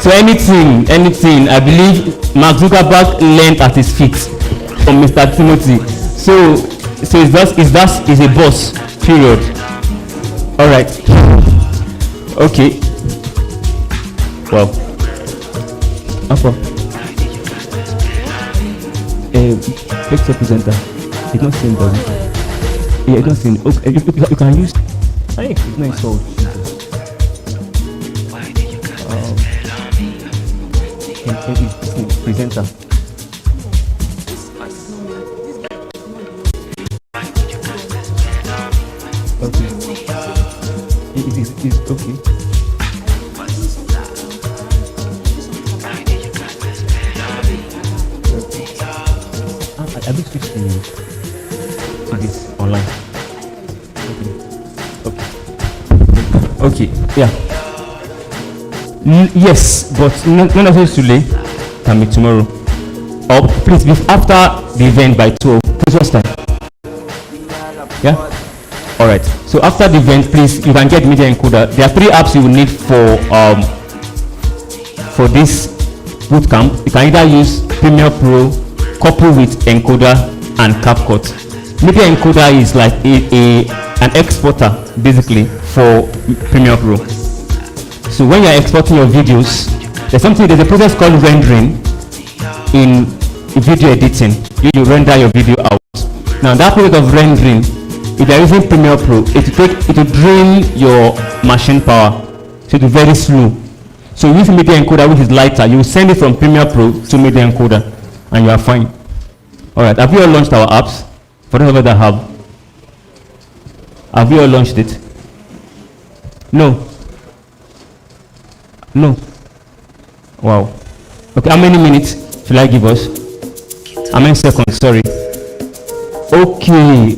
So anything, I believe Mark Zuckerberg learned at his feet from Mr. Timothy. So it's a boss, period. All right. Okay. Well. Alpha. Picture presenter. It's not seen, does it? Yeah, it's not seen. Okay, you can use. Hey, it's not installed. Presenter. Okay. It's okay. I will switch to this online. Okay, yeah. Yes, but not necessarily today. Can be tomorrow. Or please be after the event by 12. Please, what's time? Yeah? Alright. So after the event, please, you can get media encoder. There are 3 apps you will need for this bootcamp. You can either use Premiere Pro, coupled with encoder and CapCut. Media encoder is like an exporter basically for Premiere Pro. So when you are exporting your videos, there's a process called rendering in video editing. You render your video out. Now that process of rendering, if you are using Premiere Pro, it will drain your machine power, so it will be very slow. So use media encoder, which is lighter. You will send it from Premiere Pro to media encoder, and you are fine. All right. Have you all launched our apps? For those of you that have you all launched it? No. No. Wow. Okay. How many minutes should I give us? How many seconds? Sorry. Okay.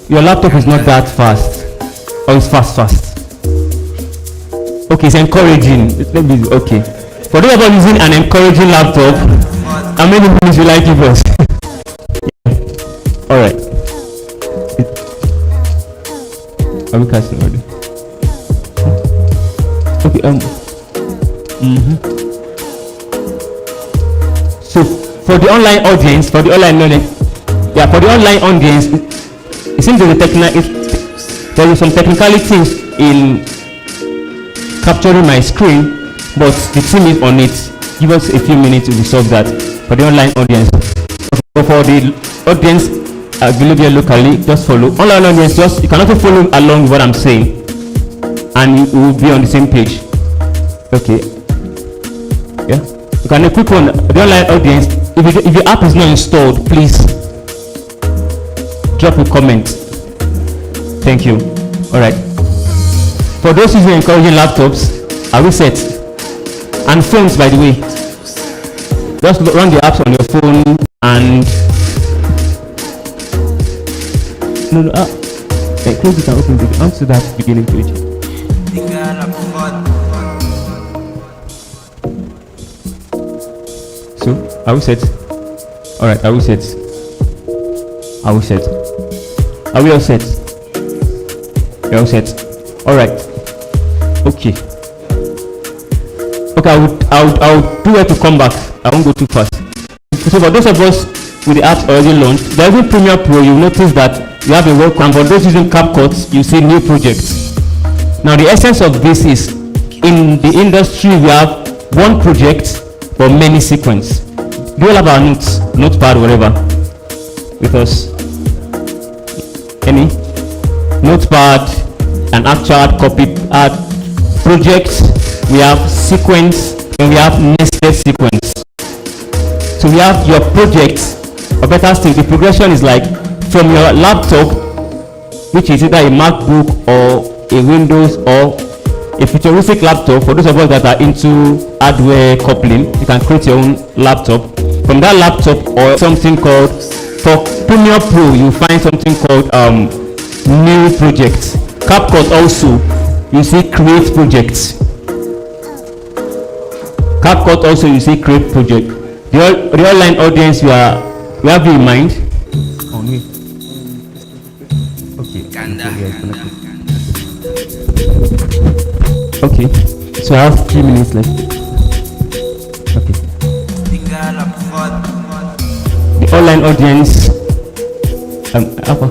Your laptop is not that fast. Oh, it's fast. Okay, it's encouraging. Okay. For those of you using an encouraging laptop, how many minutes will I give us? All right. Are we casting already? Okay. So for the online audience, for the online audience, it seems there is some technicalities in capturing my screen, but the team is on it. Give us a few minutes to resolve that for the online audience. But for the audience available locally, just follow. Online audience, you can also follow along with what I'm saying, and you will be on the same page. Okay. Yeah. You can click on the online audience. If your app is not installed, please drop a comment. Thank you. All right. For those using encouraging laptops, are we set? And phones, by the way. Just run the apps on your phone and close it and open it. Answer that beginning page. So, are we set? All right. Are we set? Are we set? Are we all set? You're all set. All right. Okay. Okay. I would do it to come back. I won't go too fast. So for those of us with the apps already launched, there is a Premiere Pro. You will notice that you have a welcome. For those using CapCut, you see new projects. Now the essence of this is, in the industry we have one project but many sequence. Do you have our notes, notepad, whatever, with us? Any? Notepad, an actual copy project. We have sequence and we have nested sequence. So we have your project, or better still, the progression is like from your laptop, which is either a MacBook or a Windows or a futuristic laptop. For those of us that are into hardware coupling, you can create your own laptop. From that laptop or something called, for Premiere Pro, you find something called new project. CapCut also, you see create projects. CapCut also, you see create project. The online audience, you have in mind. Okay. So I have 3 minutes left. Okay. The online audience. Alpha.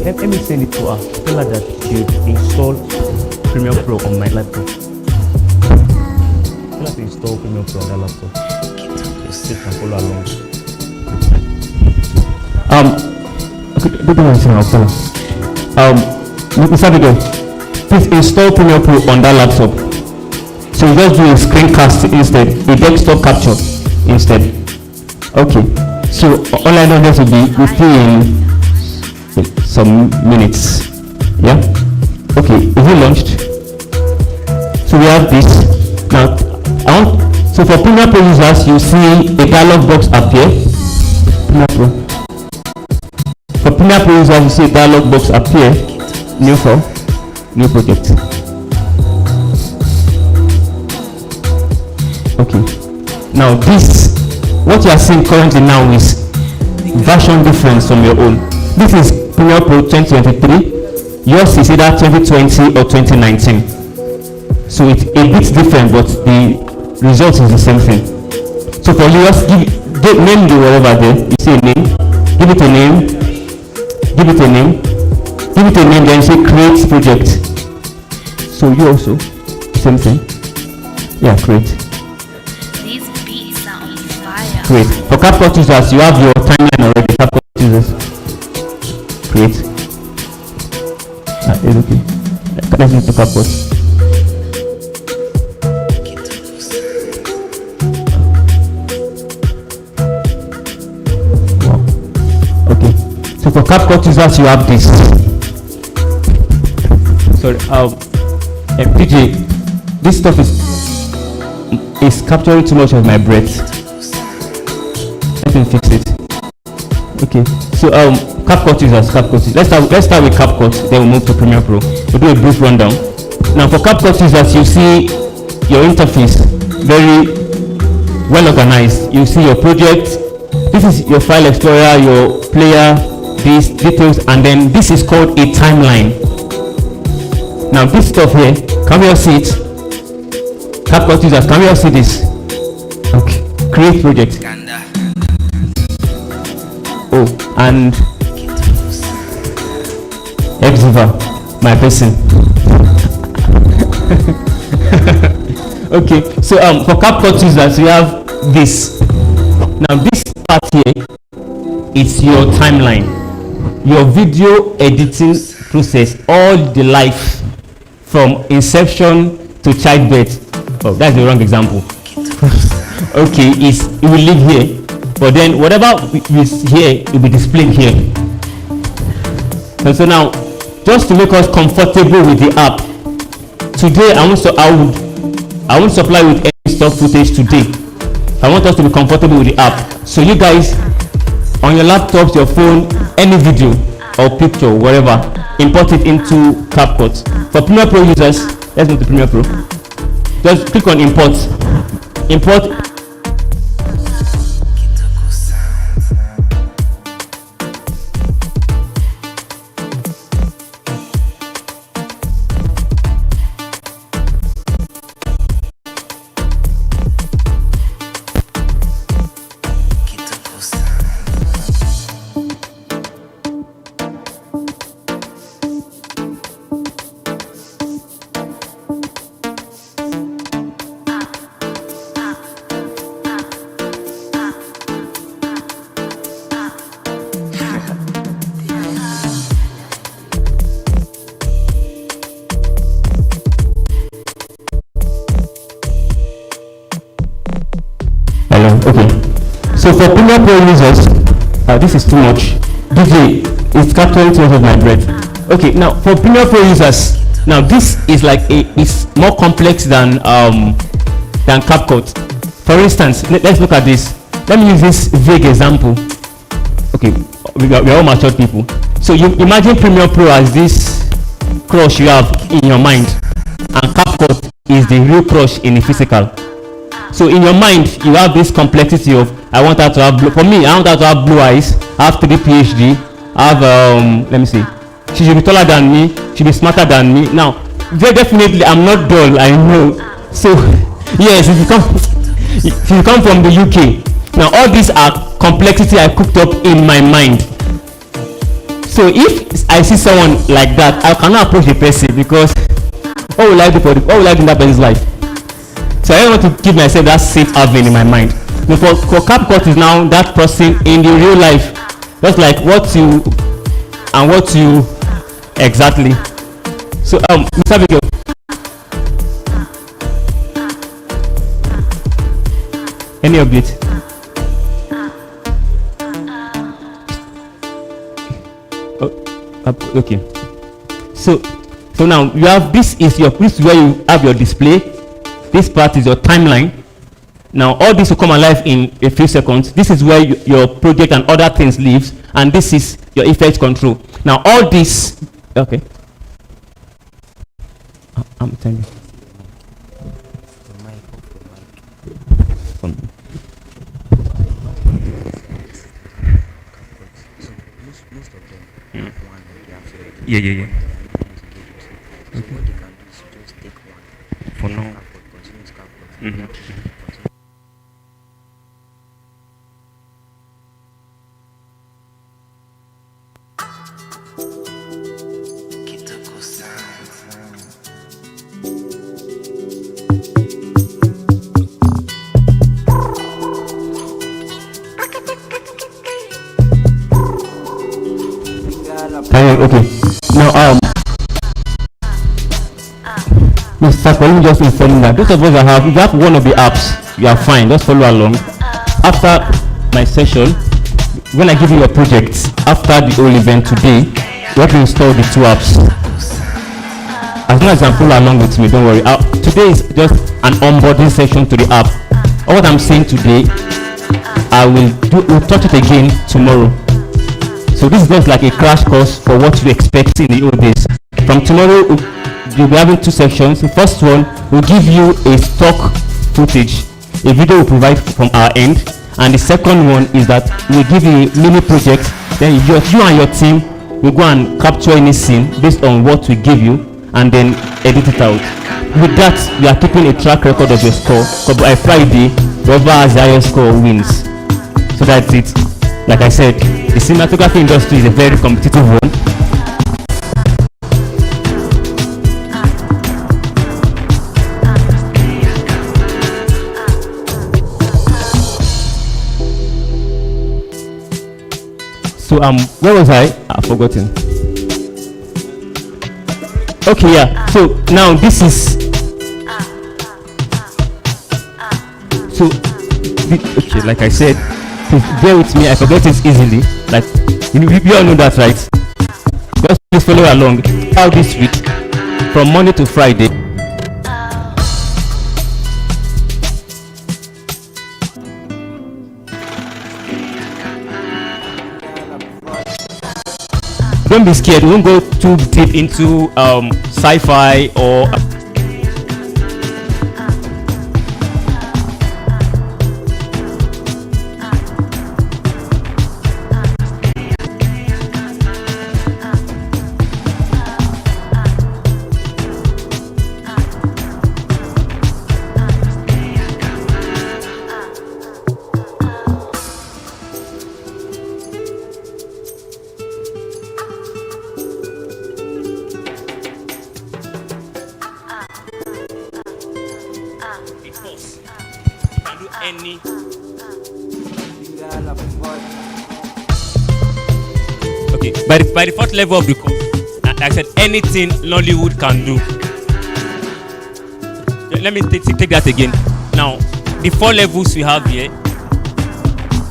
Let me send it to her. Tell her that she install Premiere Pro on my laptop. Tell her to install Premiere Pro on that laptop. She can follow along. Okay, don't do anything, I'll tell her. Mr. Video, please install Premiere Pro on that laptop. So you just do a screencast instead, a desktop capture instead. Okay, so online audience will be within some minutes. Yeah. Okay. Is it launched? So we have this now. So for Premiere Pro users, you see a dialog box appear. Premiere Pro. For Premiere Pro users, you see a dialog box appear. New file, new project. Okay. Now this, what you are seeing currently now is version difference from your own. This is Premiere Pro 2023. Yours is either 2020 or 2019. So it's a bit different, but the result is the same thing. So for you, just name the whatever there. You see a name, give it a name, give it a name, give it a name, then you say create project. So you also, same thing. Yeah, create. These beats are on fire. Create. For CapCut users, you have your timeline already. CapCut users. Create. It's okay. Let's move to CapCut. So for CapCut users, you have this. Sorry, PJ, this stuff is capturing too much of my breath. Let me fix it. Okay. So CapCut users, Let's start with CapCut. Then we'll move to Premiere Pro. We'll do a brief rundown. Now for CapCut users, you see your interface very well organized. You see your project. This is your file explorer, your player, these details, and then this is called a timeline. Now this stuff here, can we all see it? CapCut users, can we all see this? Okay. Create project. Oh, and Exiva, my person. Okay, so for CapCut users, we have this. Now this part here, it's your timeline, your video editing process, all the life from inception to childbirth. Oh, that's the wrong example. Okay, it will live here, but then whatever is here will be displayed here. And so now, just to make us comfortable with the app, today I won't supply with any stock footage today. I want us to be comfortable with the app. So you guys, on your laptops, your phone, any video or picture, whatever, import it into CapCut. For Premiere Pro users, let's move to Premiere Pro. Just click on import. Import. Okay, so for Premiere Pro users, this is too much. DJ, it's capturing too much of my breath. Okay, now for Premiere Pro users, now this is like it's more complex than CapCut. For instance, let's look at this. Let me use this vague example. Okay, we're all matured people. So you imagine Premiere Pro as this crush you have in your mind, and CapCut is the real crush in the physical. So in your mind, you have this complexity of, I want her to have blue. For me, I want her to have blue eyes. I have 3 PhD. I have, let me see. She should be taller than me. She should be smarter than me. Now, very definitely, I'm not dull. I know. So, yes, if you come from the UK, now all these are complexity I cooked up in my mind. So if I see someone like that, I cannot approach the person because what will I do in that person's life? So I don't want to give myself that safe haven in my mind. But for CapCut is now that person in the real life, just like what you exactly. So Mr. Abigail. Any update? Oh, okay. So now you have this is where you have your display. This part is your timeline. Now, all this will come alive in a few seconds. This is where your project and other things lives, and this is your effect control. Now, all this, okay. I'm telling you. Yeah. Okay. So what they can do is just take one. For now. Okay. Now, Mr. Let me just inform you that those of us that have, if you have one of the apps, you are fine. Just follow along. After my session, when I give you your project, after the whole event today, you have to install the 2 apps. As long as you can follow along with me, don't worry. Today is just an onboarding session to the app. All what I'm saying today, we'll touch it again tomorrow. So this is just like a crash course for what you expect in the old days. From tomorrow, you'll be having 2 sections. The first one will give you a stock footage, a video we provide from our end, and the second one is that we'll give you a mini project. Then you and your team will go and capture any scene based on what we give you, and then edit it out. With that, you are keeping a track record of your score. So by Friday, whoever has the highest score wins. So that's it. Like I said, the cinematography industry is a very competitive one. So where was I? I've forgotten. Okay, yeah. So now this is. So, okay, like I said, please bear with me. I forget it easily. Like you all know that, right? Just please follow along. How this week, from Monday to Friday. Don't be scared. We won't go too deep into sci-fi or. Any okay, by the 4th level of the course, like I said, anything Nollywood can do. Let me take that again. Now, the 4 levels we have here,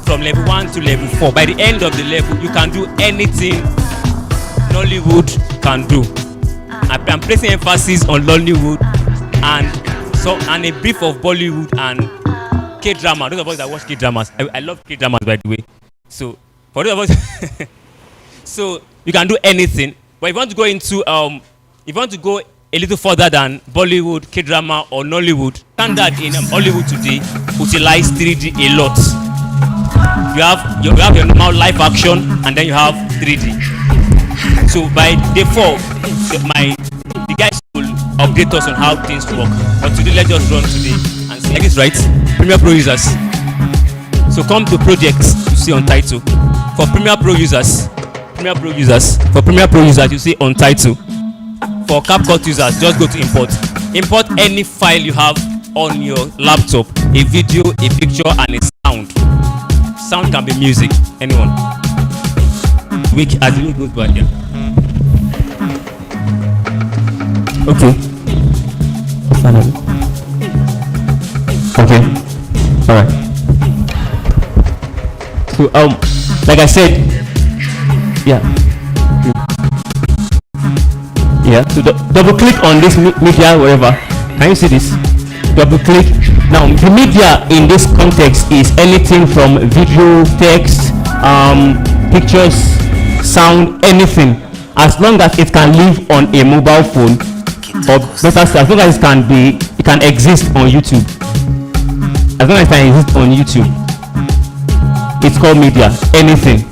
from level 1 to level 4. By the end of the level, you can do anything Nollywood can do. I'm placing emphasis on Nollywood and a brief of Bollywood and K-drama. Those of us that watch K-dramas, I love K-dramas, by the way. So for those of us, so you can do anything. But if you want to go into, if you want to go a little further than Bollywood, K-drama, or Nollywood, standard in Hollywood today utilize 3D a lot. You have your normal live action, and then you have 3D. So by default, the guys will update us on how things work. But today, let's just run today and see. Like this, right? Premiere Pro users. So come to projects you see on title. For Premiere Pro users, you see on title. For CapCut users, just go to import. Import any file you have on your laptop, a video, a picture, and a sound. Sound can be music, anyone. As the week goes by, yeah. Okay. Finally. Okay. All right. So like I said, yeah. So double click on this media wherever. Can you see this? double click. Now the media in this context is anything from video, text, pictures, sound, anything, as long as it can live on a mobile phone, or better still, as long as it can exist on YouTube. As long as it can exist on YouTube, it's called media. Anything.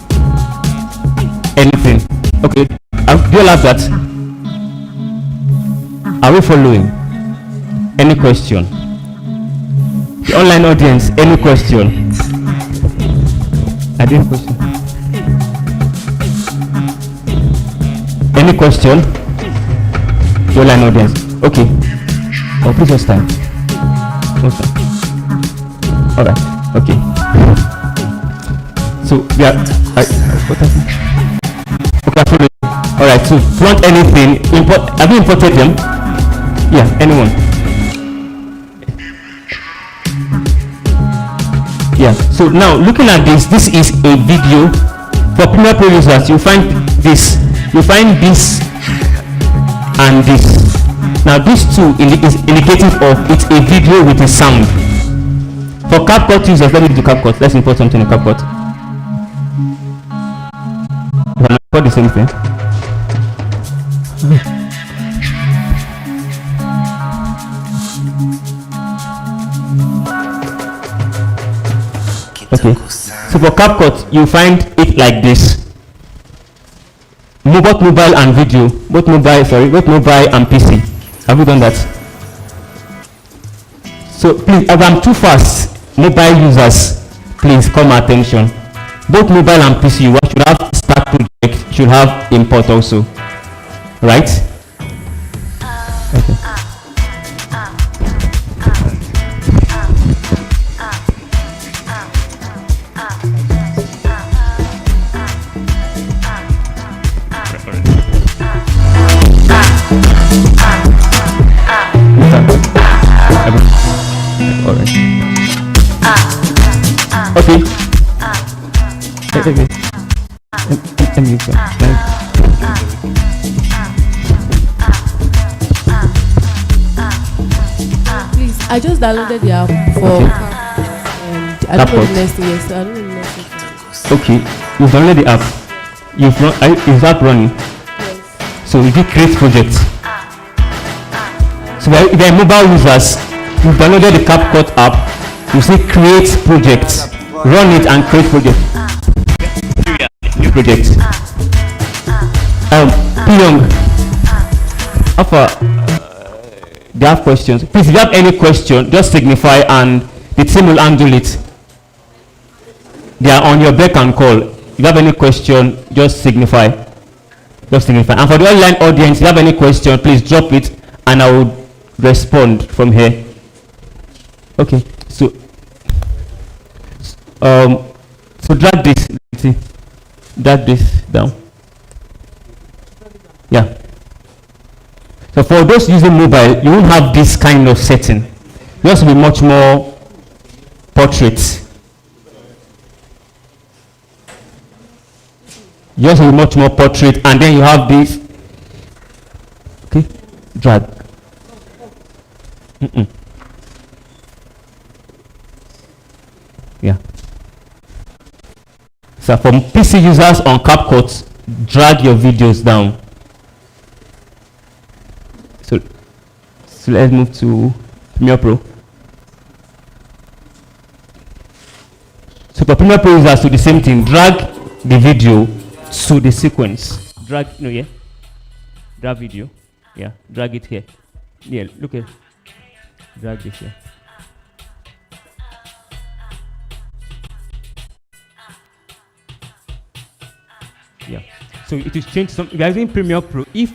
Okay, do you have that? Are we following? Any question? The online audience, any question? I didn't question. Any question? The online audience. Okay. Oh, please just time. Alright. Okay. So we are. What happened? Okay. Alright. So if you want anything, have you imported them? Yeah. Anyone? Yeah. So now looking at this is a video for Premiere Pro users. You find this and this. Now these two is indicative of it's a video with a sound. For CapCut users, let me do CapCut. Let's import something in CapCut. If I import the same thing. Okay. So for CapCut, you find it like this. Both mobile and video, both mobile and PC. Have you done that? So please, if I'm too fast, mobile users, please call my attention. Both mobile and PC, you should have start project, should have import also, right? Okay. Okay. Please, I just downloaded the app for I don't know the next thing. Yes, I don't know the next thing. Okay, you've downloaded the app. Is the app running? Yes. So if you create projects. So if you're mobile users, you've downloaded the CapCut app. You see create projects. Run it and create project. New project. Pyong. Alpha. They have questions. Please, if you have any question, just signify and the team will handle it. They are on your beck and call. If you have any question, just signify. Just signify. And for the online audience, if you have any question, please drop it and I will respond from here. Okay. So drag this. See, drag this down. Yeah. So for those using mobile, you won't have this kind of setting. Yours will be much more portrait. Yours will be much more portrait, and then you have this. Okay, drag. Yeah. So for PC users on CapCut, drag your videos down. So let's move to Premiere Pro. So for Premiere Pro users, do the same thing. Drag the video to the sequence. Drag, yeah. Drag video. Yeah, drag it here. Yeah, look at. Drag this here. Yeah. So it is changed some. If you are using Premiere Pro, you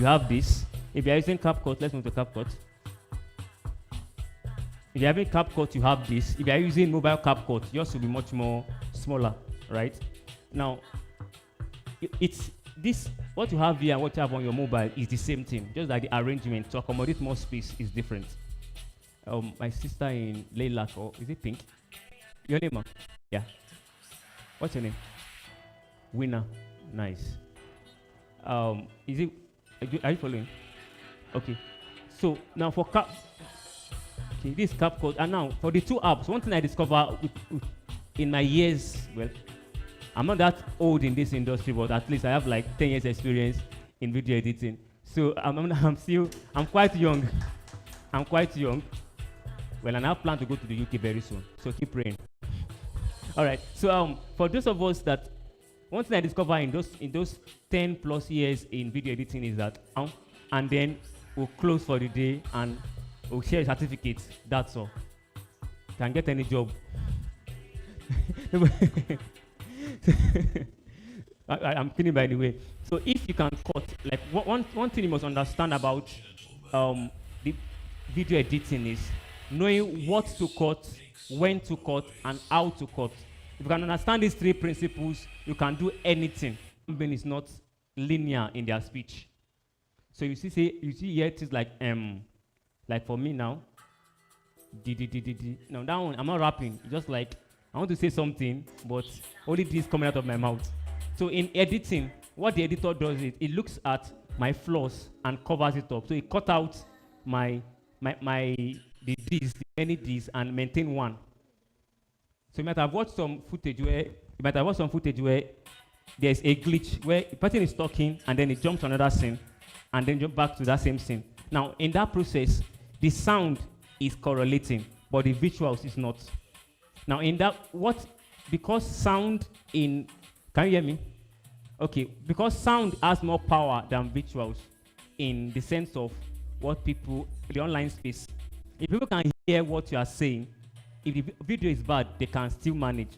have this. If you are using CapCut, let's move to CapCut. If you are having CapCut, you have this. If you are using mobile CapCut, yours will be much more smaller, right? Now, it's this. What you have here and what you have on your mobile is the same thing. Just that the arrangement to accommodate more space is different. My sister in Layla, or is it Pink? Your name, ma? Yeah. What's your name? Winner. Nice. Is it? Are you following? Okay. So now for Okay, this CapCut. And now for the two apps, one thing I discovered in my years, well, I'm not that old in this industry, but at least I have like 10 years experience in video editing. So I'm quite young. I'm quite young. Well, and I have planned to go to the UK very soon. So keep praying. All right. So for those of us that, one thing I discovered in those 10 plus years in video editing is that, and then we'll close for the day and we'll share certificates. That's all. Can get any job. I'm kidding, by the way. So if you can cut, like one thing you must understand about the video editing is knowing what to cut, when to cut, and how to cut. If you can understand these three principles, you can do anything. Human is not linear in their speech. So you see here it is like for me now. Now that one, I'm not rapping. It's just like I want to say something, but only this coming out of my mouth. So in editing, what the editor does is it looks at my flaws and covers it up. So it cut out the D's, the many D's, and maintain one. So you might have watched some footage where there's a glitch where a person is talking and then it jumps to another scene and then jump back to that same scene. Now in that process, the sound is correlating, but the visuals is not. Now in that, because sound in, can you hear me? Okay, because sound has more power than visuals in the sense of what people, the online space. If people can hear what you are saying, if the video is bad, they can still manage.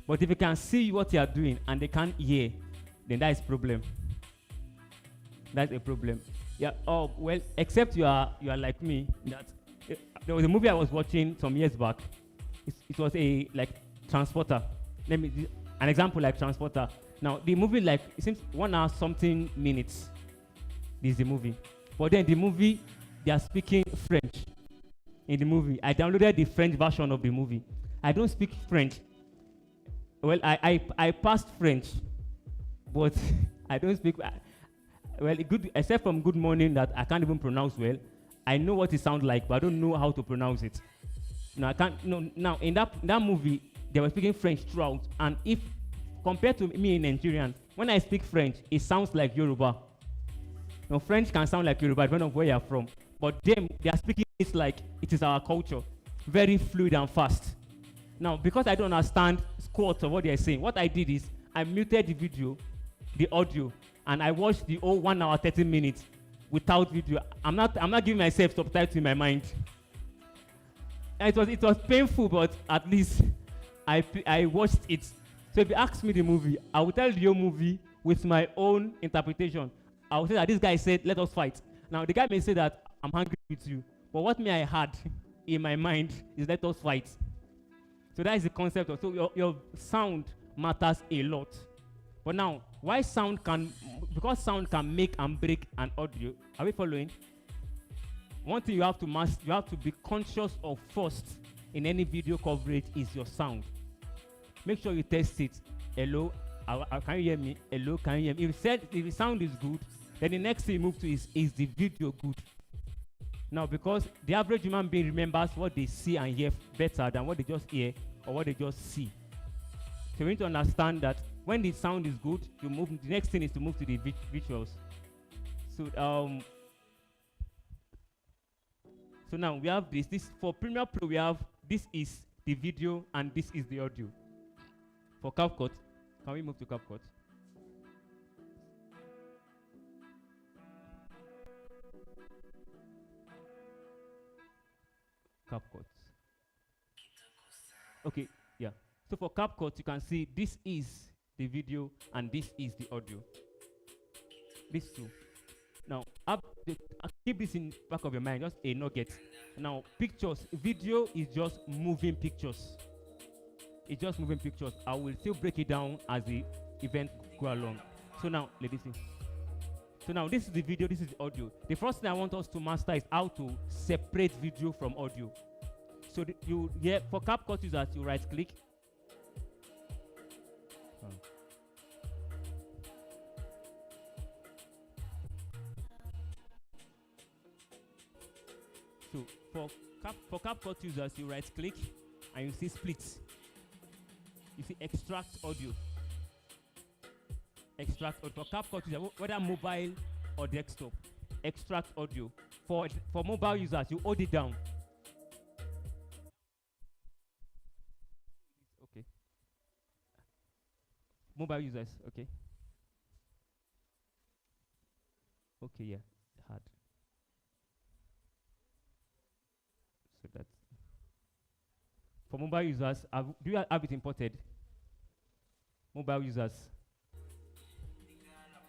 But if you can see what you are doing and they can't hear, then that is a problem. That's a problem. Yeah. Oh well, except you are like me. That there was a movie I was watching some years back. It was a Transporter. Let me an example like Transporter. Now the movie it seems 1 hour something minutes. This is the movie, but then the movie they are speaking French. In the movie, I downloaded the French version of the movie. I don't speak French. Well, I passed French, but I don't speak. Well, except from good morning that I can't even pronounce well. I know what it sounds like, but I don't know how to pronounce it. Now I can't. No, now in that movie, they were speaking French throughout, and if compared to me in Nigerian, when I speak French, it sounds like Yoruba. Now French can sound like Yoruba depending on where you're from, but they are speaking it like it is our culture, very fluid and fast. Now because I don't understand squat of what they are saying, what I did is I muted the video, the audio, and I watched the whole 1 hour 30 minutes without video. I'm not giving myself subtitles in my mind. And it was painful, but at least I watched it. So if you ask me the movie, I will tell you the movie with my own interpretation. I will say that this guy said, "Let us fight." Now the guy may say that I'm angry with you, but what I had in my mind is "Let us fight." So that is the concept of, so your sound matters a lot. But now, because sound can make and break an audio. Are we following? One thing you have to master, you have to be conscious of first in any video coverage is your sound. Make sure you test it. Hello, can you hear me? Hello, can you hear me? If the sound is good, then the next thing you move to is the video good? Now, because the average human being remembers what they see and hear better than what they just hear or what they just see. So we need to understand that when the sound is good, you move. The next thing is to move to the visuals. So now we have this for Premiere Pro. We have this is the video and this is the audio. For CapCut, can we move to CapCut? CapCut. Okay, yeah. So for CapCut, you can see this is the video and this is the audio. These two. Now, keep this in back of your mind, just a nugget. Now, pictures, video is just moving pictures. It's just moving pictures. I will still break it down as the event go along. So now, ladies, so now this is the video, this is the audio. The first thing I want us to master is how to separate video from audio. So for CapCut users, you right click. For CapCut users, you right click and you see split. You see extract audio. Extract audio. For CapCut user, whether mobile or desktop, extract audio. For mobile users, you hold it down. Okay. Mobile users, okay. Okay, yeah, hard. So that's for mobile users. Do you have it imported? Mobile users.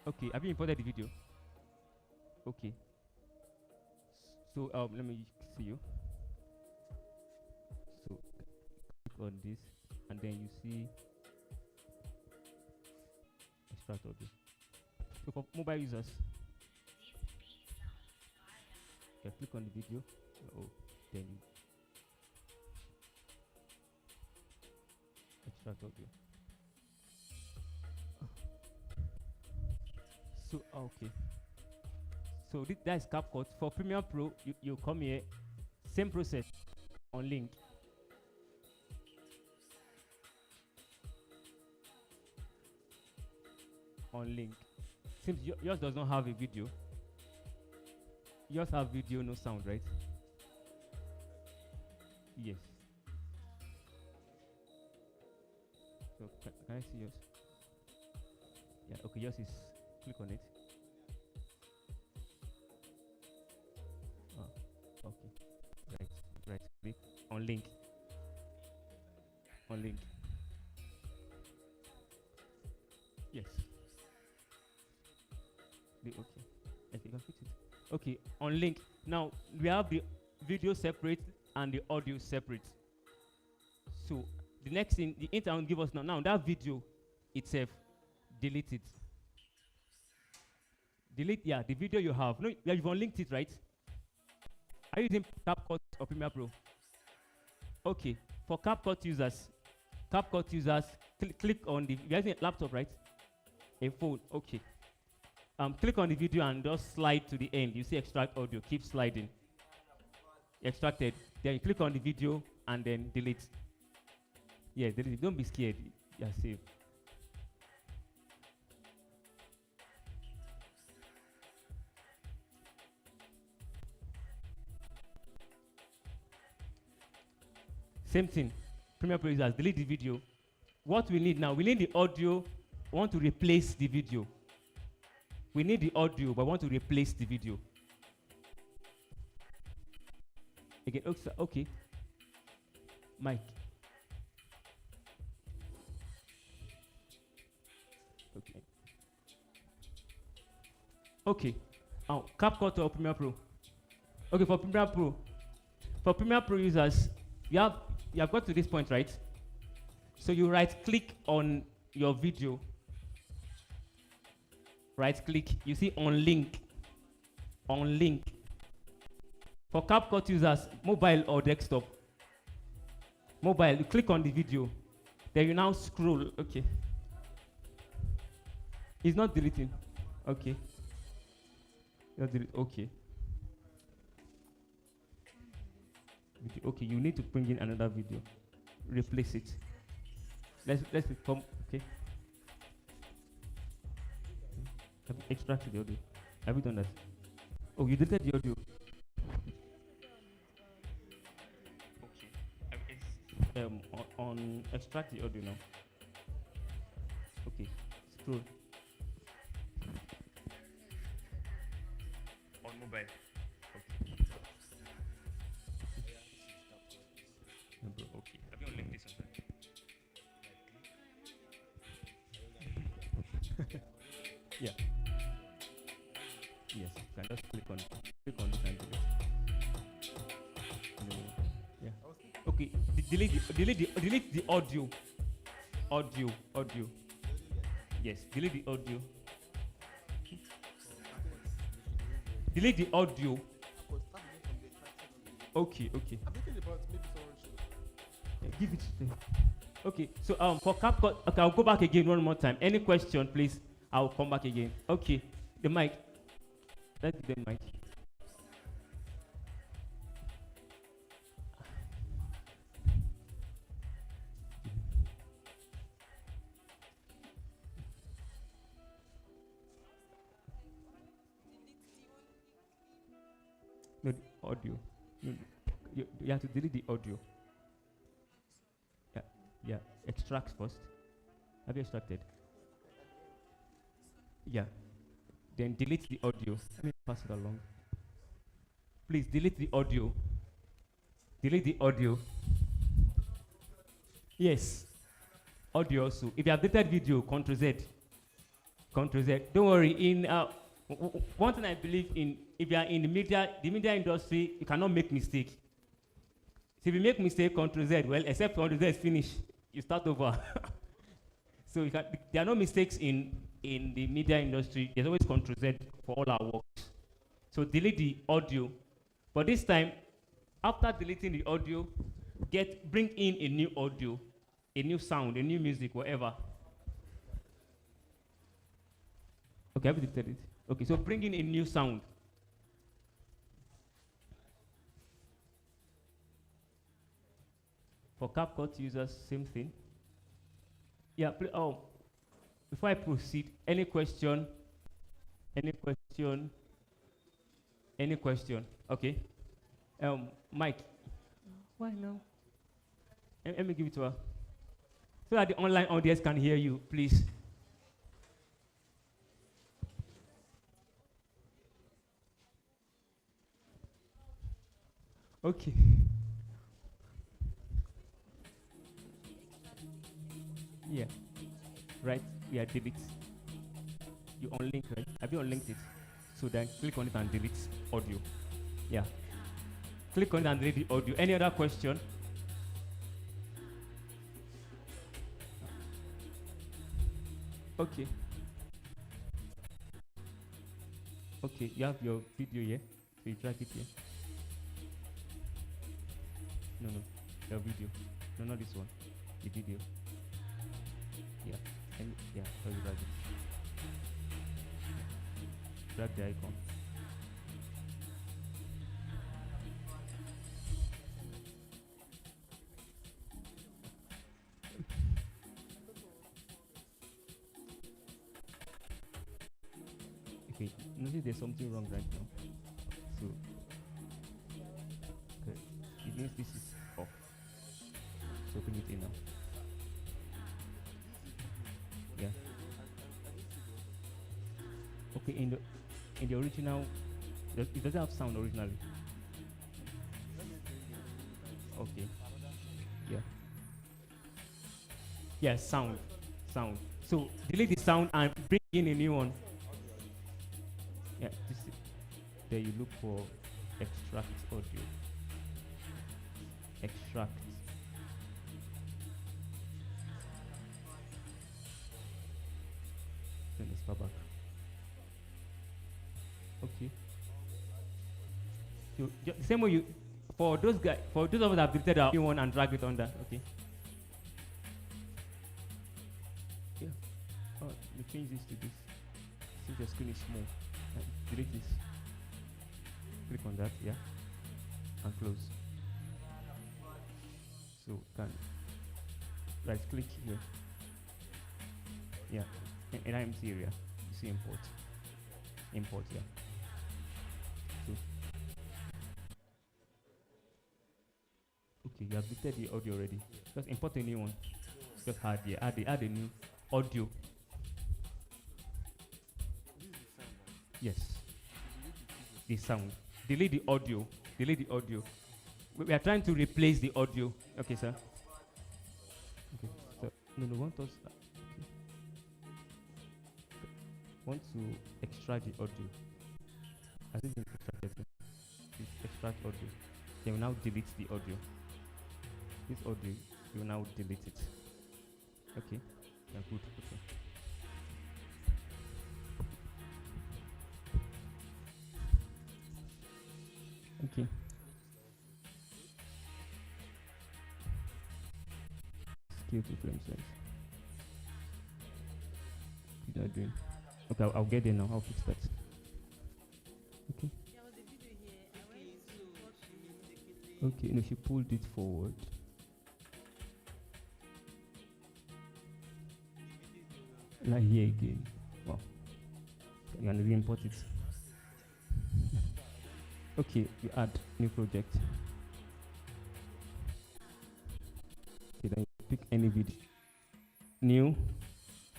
Okay, have you imported the video? Okay. So let me see you. So click on this, and then you see extract audio. So for mobile users, yeah, click on the video. Oh, then you extract audio. So okay. So that is CapCut. For Premiere Pro, you come here, same process on link. On link. Since yours does not have a video. Yours have video, no sound, right? Yes. So can I see yours? Yeah, okay, yours is, click on it. Oh, okay. Right, click on link. On link. Yes. Okay, I think I fix it. Okay, on link. Now we have the video separate and the audio separate. So the next thing the internet will give us now that video itself, delete it. Delete, yeah, the video you have. No, yeah, you've unlinked it, right? Are you using CapCut or Premiere Pro? Okay, for CapCut users, click on the, you're using a laptop, right? A phone, okay. Click on the video and just slide to the end. You see extract audio, keep sliding. Extracted. Then you click on the video and then delete. Yeah, delete. Don't be scared. You're safe. Same thing. Premiere Pro users, delete the video. What we need now, we need the audio. We want to replace the video. We need the audio, but want to replace the video. Again, okay. Mike. Okay. Okay. CapCut or Premiere Pro? Okay, for Premiere Pro. For Premiere Pro users, you have got to this point, right? So you right click on your video. Right click, you see on link. On link. For CapCut users, mobile or desktop. Mobile, you click on the video. Then you now scroll. Okay. It's not deleting. Okay. Okay. Okay, you need to bring in another video. Replace it. Let's come. Okay. Have you extracted the audio? Have you done that? Oh, you deleted the audio. Okay. On extract the audio now. Okay. Scroll. On mobile. Okay. Okay. Have you unlinked this on Yeah. Yes, you can just click on this and delete. Yeah. Okay. Delete the audio. Audio. Yes. Delete the audio. Delete the audio. Okay. Yeah, give it to them. Okay. So for CapCut, okay, I'll go back again one more time. Any question, please? I'll come back again. Okay, the mic. Let's give the mic. No, the audio. No, you have to delete the audio. Yeah, yeah. Extract first. Have you extracted? Yeah. Then delete the audio. Let me pass it along. Please delete the audio. Delete the audio. Yes. Audio also. If you have deleted video, Ctrl Z. Ctrl Z. Don't worry. In one thing I believe in, if you are in the media industry, you cannot make mistake. So if you make mistake, Ctrl Z. Well, except Ctrl Z is finished, you start over. So there are no mistakes in the media industry. There's always Ctrl Z for all our works. So delete the audio. But this time, after deleting the audio, bring in a new audio, a new sound, a new music, whatever. Okay, have you deleted it? Okay, so bring in a new sound. For CapCut users, same thing. Yeah, before I proceed, any question? Any question? Any question? Okay. Mike. Why now? Let me give it to her. So that the online audience can hear you, please. Okay. Yeah. Right. Yeah, delete. You unlink, right? Have you unlinked it? So then click on it and delete audio. Yeah. Click on it and delete the audio. Any other question? Okay. Okay, you have your video here. So you drag it here. No, your video. No, not this one. The video. Yeah. Yeah, so you drag it. Drag the icon. Okay, notice there's something wrong right now. So, okay, it means this is off. So open it in now. Yeah. Okay, in the original, it doesn't have sound originally. Okay. Yeah. Yeah, sound. So delete the sound and bring in a new one. Yeah, there you look for extract audio. Extract. Then it's far back. Okay. So the same way you, for those of us that have deleted our one and drag it under. Okay. Yeah. Oh, we change this to this. Since your screen is small. Delete this. Click on that, yeah, and close. So can right click here. Yeah, in IMC area, you see import. Import, yeah. So okay, you have deleted the audio already. Just import a new one. Just add a new audio. Yes. The sound. Delete the audio. Delete the audio. We are trying to replace the audio. Okay, sir. Okay. So no, want us. Okay. Want to extract the audio. Has it been extracted? Extract audio. Then we now delete the audio. This audio, you will now delete it. Okay. Yeah, good. Okay. Okay. Scale to frame size. What are you doing? Okay, I'll get there now. I'll fix that. Okay. Okay, no, she pulled it forward. Now here again. Wow. You can re-import it. Okay, you add new project. Okay, then you pick any video. New.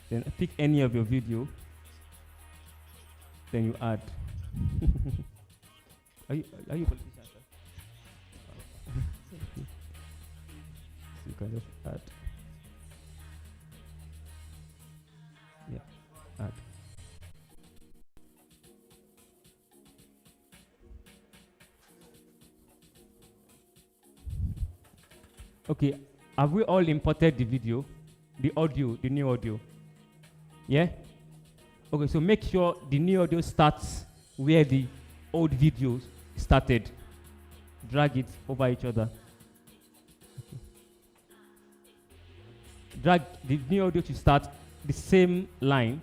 Then pick any of your video. Then you add. Are you politician, sir? So you can just add. Yeah, add. Okay, have we all imported the video, the audio, the new audio? Yeah? Okay, so make sure the new audio starts where the old video started. Drag it over each other. Okay. Drag the new audio to start the same line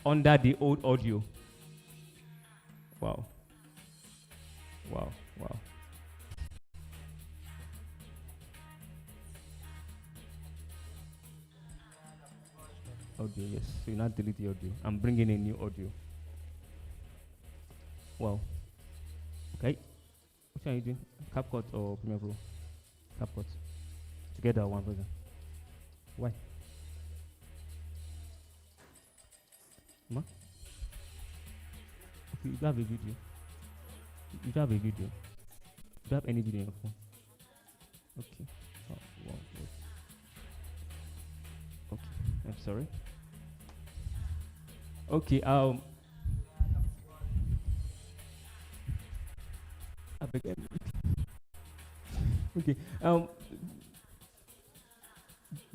under the old audio. Wow. Wow, wow. Audio, yes. So you now delete the audio. I'm bringing a new audio. Wow. Okay. Which one are you doing? CapCut or Premiere Pro? CapCut. Together, one person. Why? Ma? Okay, you have a video. You have a video. You have any video on your phone? Okay. Oh, wow. Wait. Okay. I'm sorry. Okay, I beg you. Okay,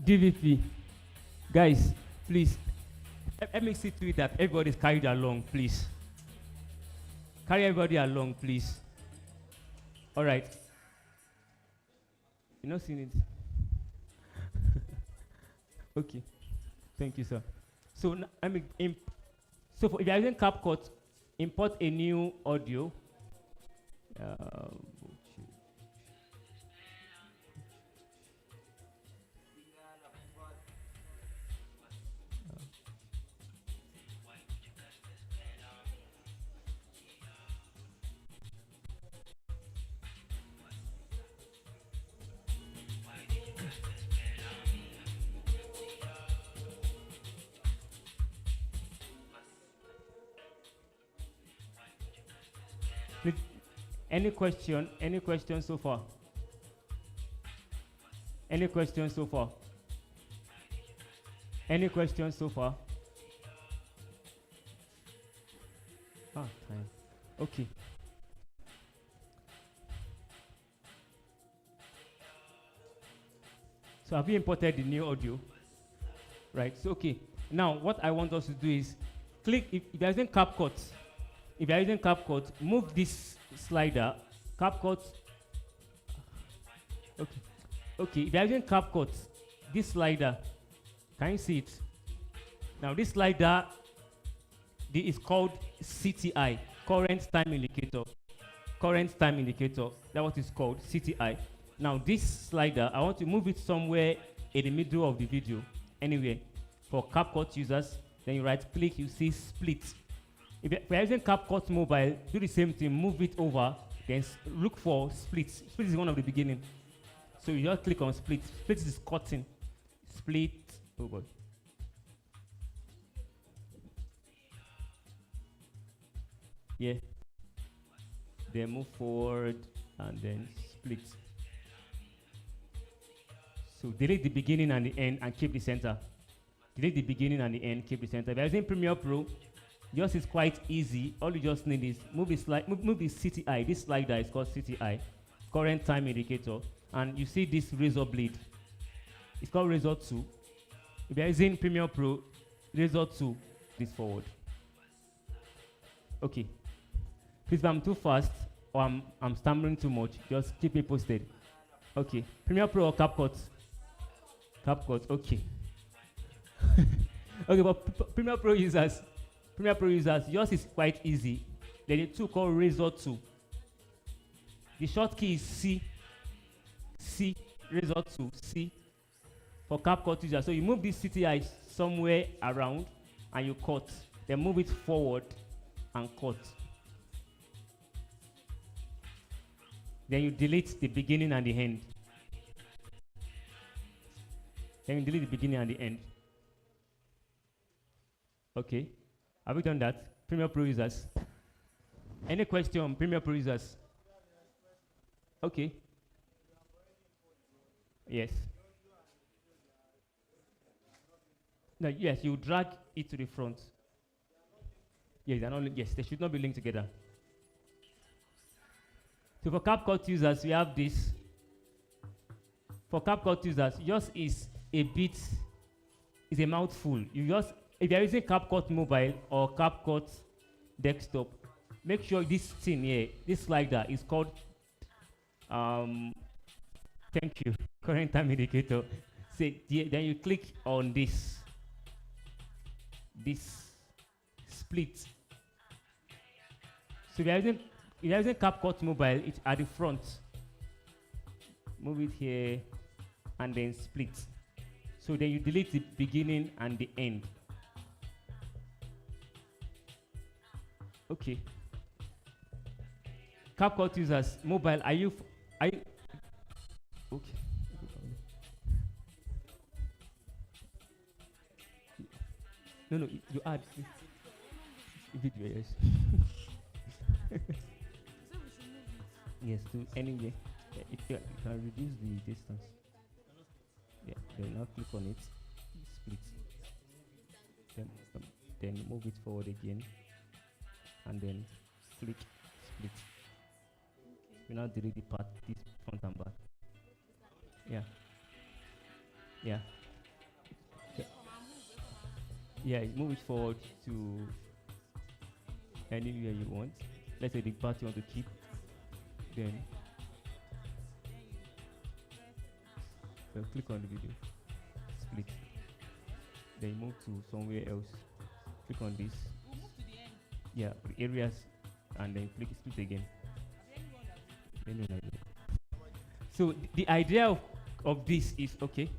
DVP, guys, please, let me see to it that everybody is carried along, please. Carry everybody along, please. All right. You're not seeing it? Okay, thank you, sir. So, so if you're using CapCut, import a new audio. Any question? Any questions so far? Any questions so far? Any questions so far? Ah, time. Okay. So have you imported the new audio? Right, so okay. Now what I want us to do is click, if you're using CapCut, move this slider, CapCut. Okay. Okay, if you're using CapCut, this slider, can you see it? Now this slider is called CTI, current time indicator. Current time indicator, that's what it's called, CTI. Now this slider, I want to move it somewhere in the middle of the video, anywhere. For CapCut users, then you right click, you see split. If you're using CapCut mobile, do the same thing, move it over, then look for split. Split is one of the beginning. So you just click on split. Split is cutting. Split, oh God. Yeah. Then move forward and then split. So delete the beginning and the end and keep the center. Delete the beginning and the end, keep the center. If you're using Premiere Pro, yours is quite easy. All you just need is move the CTI. This slider is called CTI, current time indicator. And you see this razor blade. It's called razor 2. If you're using Premiere Pro, razor 2, this forward. Okay. Please, if I'm too fast or I'm stammering too much, just keep me posted. Okay. Premiere Pro or CapCut? CapCut, okay. Okay, but Premiere Pro users, yours is quite easy. Then the two called razor 2. The short key is C, razor 2, C, for CapCut users. So you move this CTI somewhere around and you cut. Then move it forward and cut. Then you delete the beginning and the end. Then you delete the beginning and the end. Okay. Have we done that? Premiere Pro users. Any question on Premiere Pro users? Okay. Yes. No, yes, you drag it to the front. Yes, yes, they should not be linked together. So for CapCut users, we have this. For CapCut users, yours is a bit, is a mouthful. You just, if you're using CapCut mobile or CapCut desktop, make sure this thing here, this slider is called, thank you, current time indicator. Say, then you click on this split. So if you're using CapCut mobile, it's at the front. Move it here and then split. So then you delete the beginning and the end. Okay. CapCut users, mobile, are you okay. No, you add video, yes. Yes, to anyway. Yeah, you can reduce the distance. Yeah, then now click on it, split. Then move it forward again, and then click split. You now delete the part, this front and back. Yeah. Yeah. Yeah, move it forward to anywhere you want. Let's say the part you want to keep. Then click on the video, split. Then move to somewhere else. Click on this. Yeah, areas, and then click split again. So the idea of this is okay.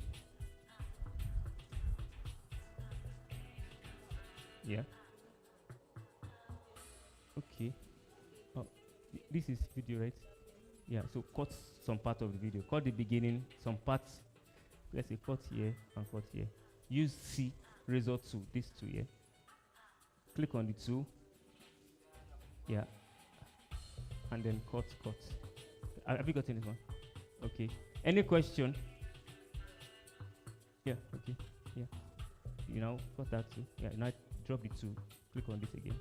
Yeah. Okay. Oh, this is video, right? Yeah. So cut some part of the video. Cut the beginning, some parts. Let's say cut here and cut here. Use C razor tool. This two here. Click on the tool. Yeah. And then cut. Have you gotten this one? Okay. Any question? Yeah. Okay. Yeah. You now cut that too. Yeah. Now drop the two. Click on this again.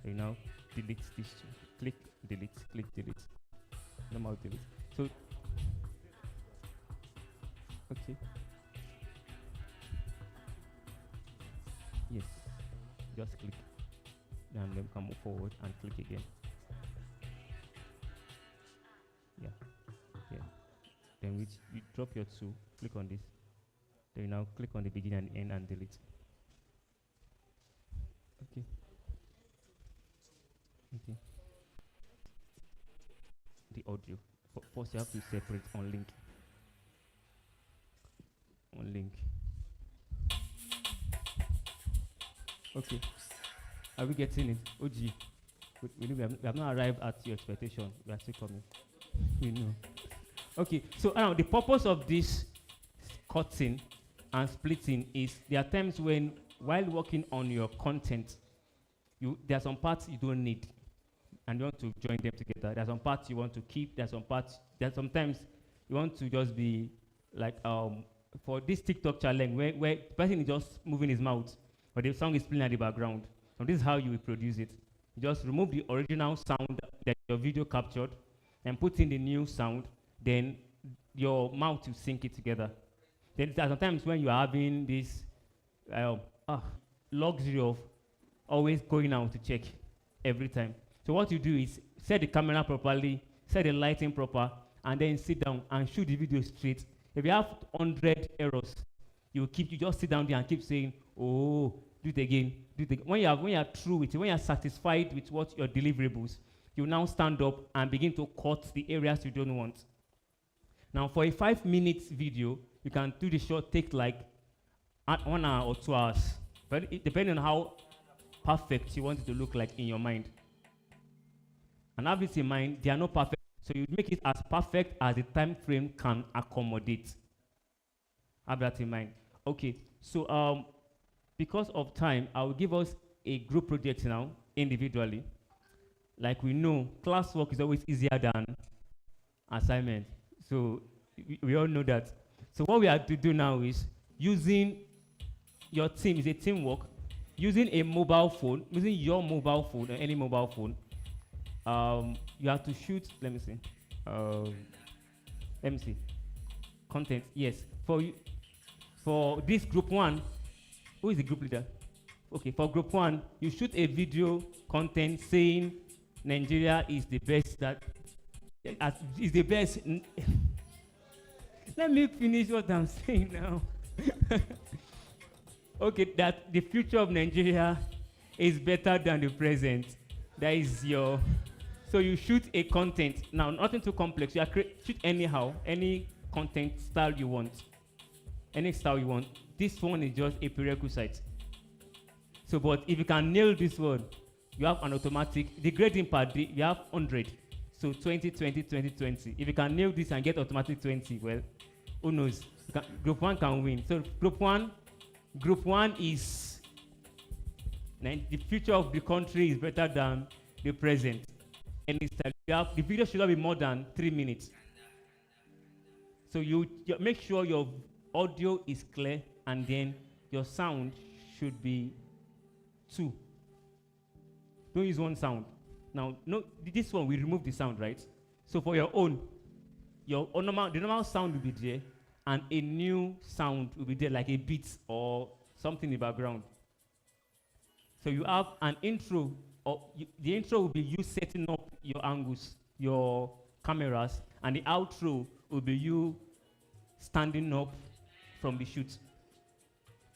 You now delete this two. Click delete. Click delete. Normal delete. So okay. Yes. Just click. And then come forward and click again. Yeah. Yeah. Then you drop your two. Click on this. Then you now click on the beginning and end and delete. Okay. Okay. The audio. First, you have to separate on link. On link. Okay. Are we getting it? OG. We have not arrived at your expectation. We are still coming. You know. Okay. So now the purpose of this cutting and splitting is there are times when, while working on your content, there are some parts you don't need, and you want to join them together. There are some parts you want to keep. There are sometimes you want to just be like for this TikTok challenge where the person is just moving his mouth, but the song is playing at the background. So this is how you will produce it. You just remove the original sound that your video captured and put in the new sound. Then your mouth will sync it together. Then there are sometimes when you are having this luxury of always going out to check every time. So what you do is set the camera properly, set the lighting proper, and then sit down and shoot the video straight. If you have 100 errors, you just sit down there and keep saying, oh, do it again, do it again. When you are through with it, when you are satisfied with what your deliverables, you now stand up and begin to cut the areas you don't want. Now for a 5-minute video, you can do the short take like 1 hour or 2 hours, but depending on how perfect you want it to look like in your mind. And have this in mind, they are not perfect. So you make it as perfect as the time frame can accommodate. Have that in mind. Okay, so because of time, I will give us a group project now, individually. Like we know, classwork is always easier than assignment. So we all know that. So what we have to do now is using your team, is a teamwork, using a mobile phone, using your mobile phone or any mobile phone. You have to shoot, let me see. Let me see. Content, yes. For this group one, who is the group leader? Okay, for group one, you shoot a video content saying Nigeria is the best is the best. Let me finish what I'm saying now. Okay, that the future of Nigeria is better than the present. That is your. So you shoot a content. Now, nothing too complex. You shoot anyhow, any content style you want. Any style you want. This one is just a prerequisite. So, but if you can nail this one, you have an automatic. The grading part, you have 100. So 20, 20, 20, 20. If you can nail this and get automatic 20, well, who knows? Group 1 can win. So group one is the future of the country is better than the present. And the video should not be more than 3 minutes. So you make sure your audio is clear, and then your sound should be 2. Don't use 1 sound. Now, no, this one we remove the sound, right? So for your own, the normal sound will be there, and a new sound will be there, like a beat or something in the background. So you have an intro, or the intro will be you setting up your angles, your cameras, and the outro will be you standing up from the shoot.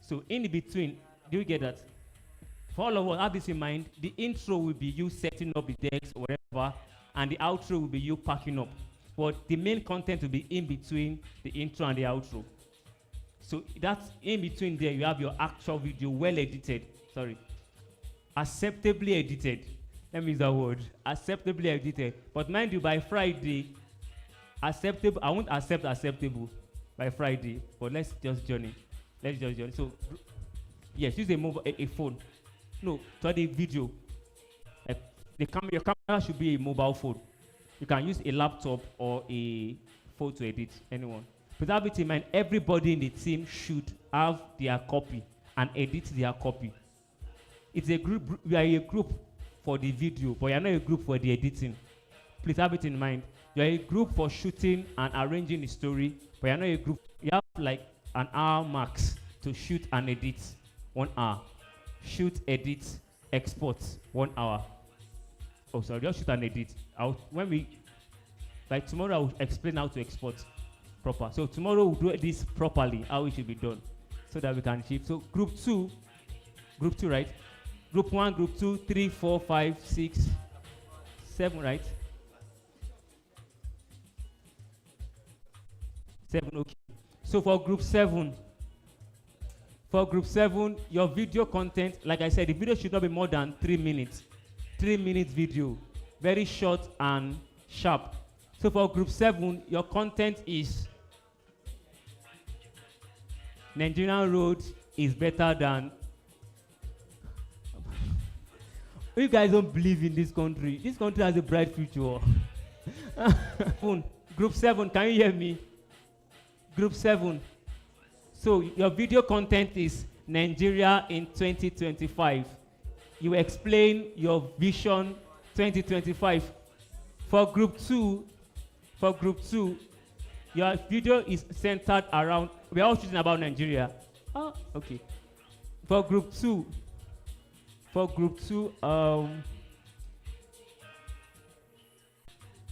So in between, do you get that? For all of us, have this in mind. The intro will be you setting up the decks or whatever, and the outro will be you packing up. But the main content will be in between the intro and the outro. So that's in between there, you have your actual video well edited. Sorry. Acceptably edited. Let me use that word. Acceptably edited. But mind you, by Friday, acceptable. I won't accept acceptable by Friday. But let's just journey. So, yes, use a phone. No, to the video. Your camera should be a mobile phone. You can use a laptop or a phone to edit. Anyone. But have it in mind, everybody in the team should have their copy and edit their copy. It's a group. We are a group for the video, but you're not a group for the editing. Please have it in mind. You're a group for shooting and arranging the story, but you're not a group. You have like an hour max to shoot and edit. 1 hour. Shoot, edit, export. 1 hour. Oh, sorry, just shoot and edit. Like tomorrow, I will explain how to export proper. So tomorrow we'll do this properly, how it should be done, so that we can achieve. So group two, right? Group 1, group 2, 3, 4, 5, 6, 7, right? 7, okay. So for group 7, your video content, like I said, the video should not be more than 3 minutes. 3 minutes video, very short and sharp. So for group 7, your content is Nigerian road is better than. You guys don't believe in this country. This country has a bright future. Group 7, can you hear me? Group 7. So your video content is Nigeria in 2025. You explain your vision 2025. For group 2, your video is centered around. We are all shooting about Nigeria. Oh, okay. For group 2,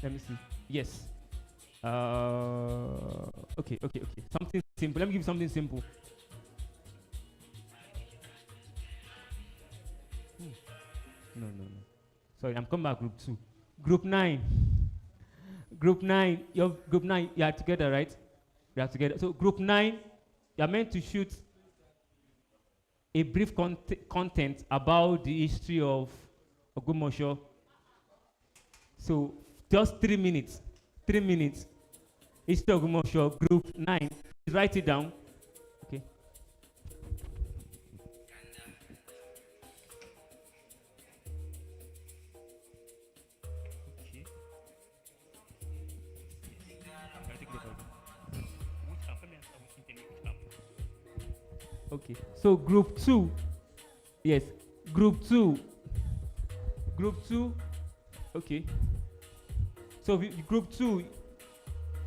let me see. Yes. Okay. Something simple. Let me give you something simple. No. Sorry, I'm coming back. Group 2. Group 9. Group 9. Your group 9. You are together, right? We are together. So group 9, you are meant to shoot a brief content about the history of Ogumosho. So just 3 minutes. 3 minutes. History of Gumosho, group 9. Please write it down. Okay. Okay, so group 2, yes, group 2, okay. So group 2,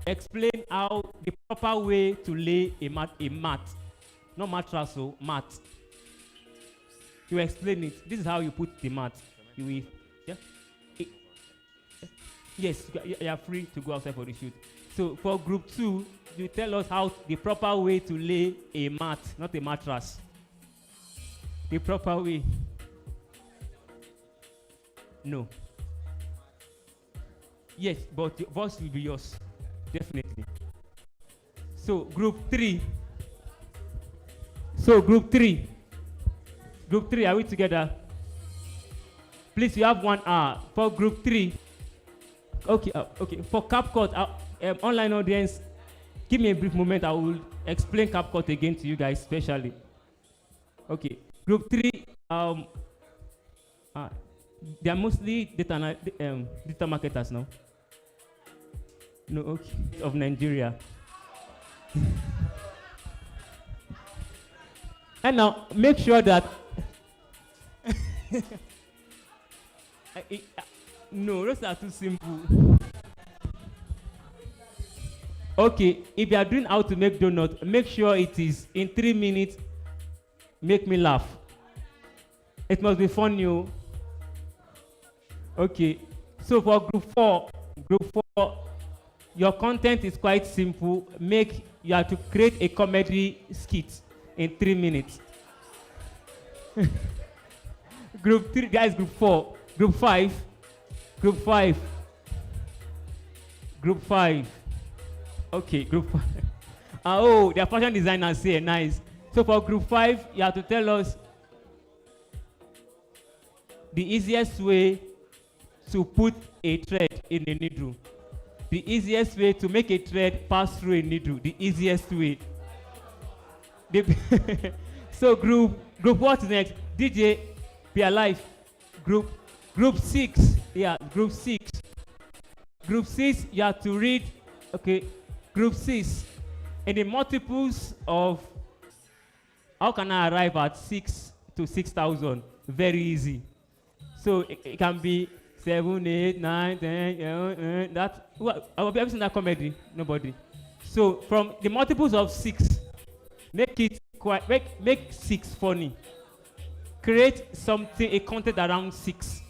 explain how the proper way to lay a mat, not mattress, so mat. You explain it. This is how you put the mat. You will, yeah. Yes, you are free to go outside for the shoot. So for group 2, you tell us how the proper way to lay a mat, not a mattress. The proper way. No. Yes, but the voice will be yours. Definitely. So group 3. Group 3, are we together? Please, you have 1 hour. For group 3. Okay, okay. For CapCut, online audience, give me a brief moment. I will explain CapCut again to you guys, especially. Okay, group 3. They are mostly data marketers now. No, okay, of Nigeria. And now make sure that. No, those are too simple. Okay, if you are doing how to make donut, make sure it is in 3 minutes. Make me laugh. It must be funny. Okay, so for group 4, your content is quite simple. You have to create a comedy skit in 3 minutes. Group 3, guys, group 4, group 5. Okay, group 5. Oh, the fashion designers say nice. So for group 5, you have to tell us the easiest way to put a thread in a needle. The easiest way to make a thread pass through a needle. The easiest way. So group what's next? DJ, be alive. Group 6. Yeah, group 6. Group 6, you have to read. Okay, group 6. In the multiples of how can I arrive at 6 to 6,000? Very easy. So it can be 7, 8, 9, 10, 11, that. I will be ever seen that comedy? Nobody. So from the multiples of 6, make 6 funny. Create a content around 6.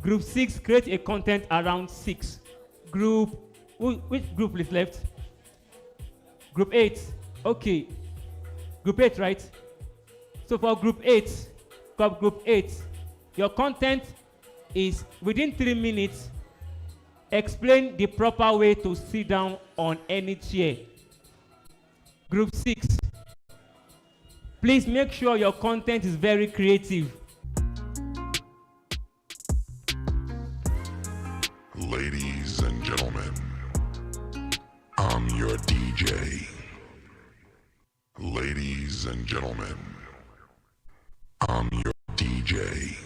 Group 6, create a content around 6. Which group is left? Group 8. Okay. Group 8, right? So for group 8, your content is within 3 minutes. Explain the proper way to sit down on any chair. Group 6. Please make sure your content is very creative. Ladies and gentlemen, I'm your DJ. Ladies and gentlemen, I'm your DJ.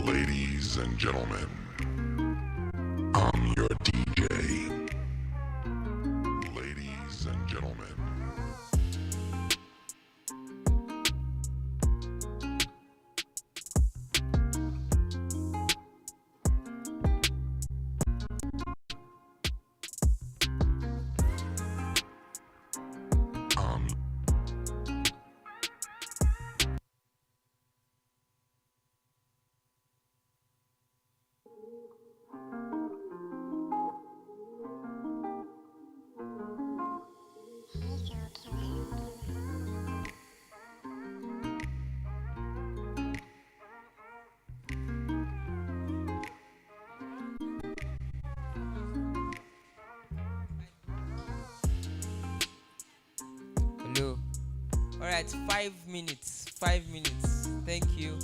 Ladies and gentlemen, I'm your DJ. Ladies and gentlemen. right, 5 minutes. 5 minutes. Thank you.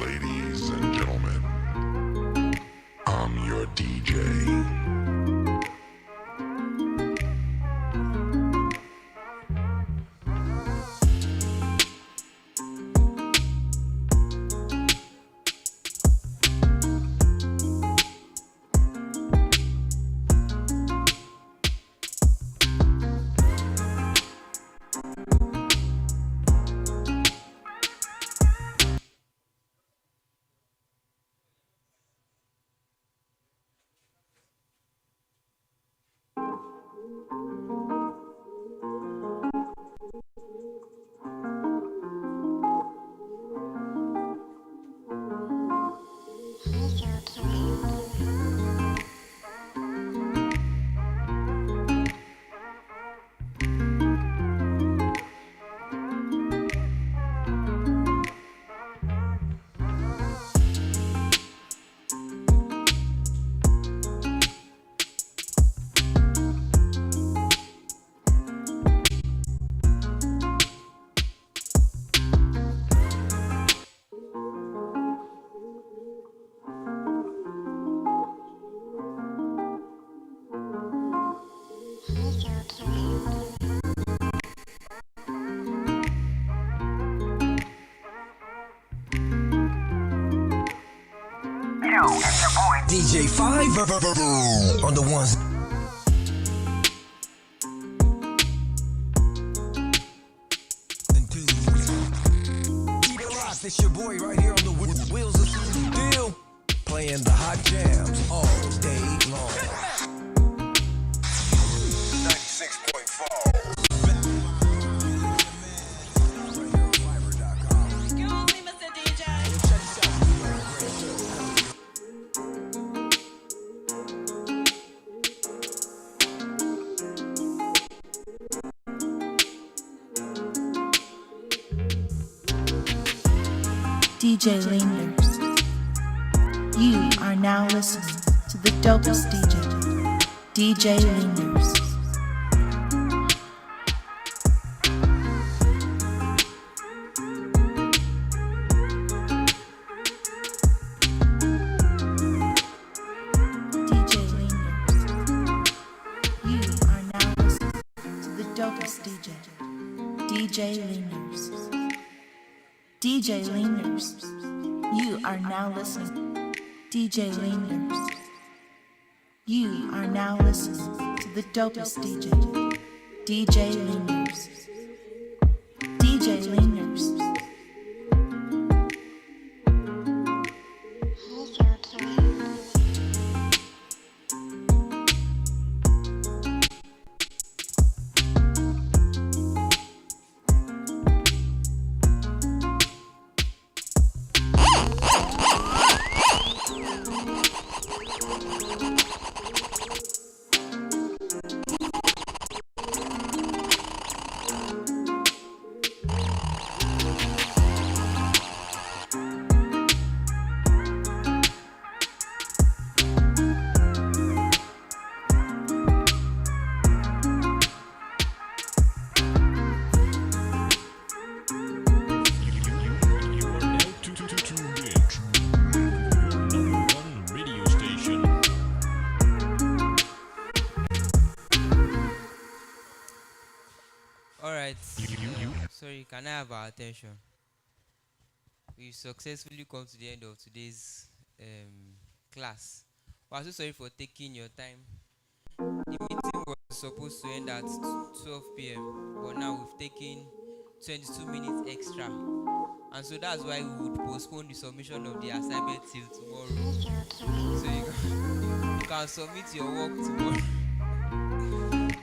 Ladies and gentlemen, I'm your DJ. DJ 5 on the ones. And twos. Keep it locked, it's your boy right here on the wheels of steel. Playing the hot jams all day long. 96.4. DJ Leaners. You are now listening to the dopest DJ, DJ Leaners. DJ Leaners. You are now listening to the dopest DJ, DJ Leaners. DJ Leaners. You are now listening. DJ Leaners. You are now listening to the dopest DJ. DJ Leaners. DJ Leaners. All right. Sorry, can I have our attention? We successfully come to the end of today's class. We're so sorry for taking your time. The meeting was supposed to end at 12 p.m., but now we've taken 22 minutes extra. And so that's why we would postpone the submission of the assignment till tomorrow. So you can submit your work tomorrow.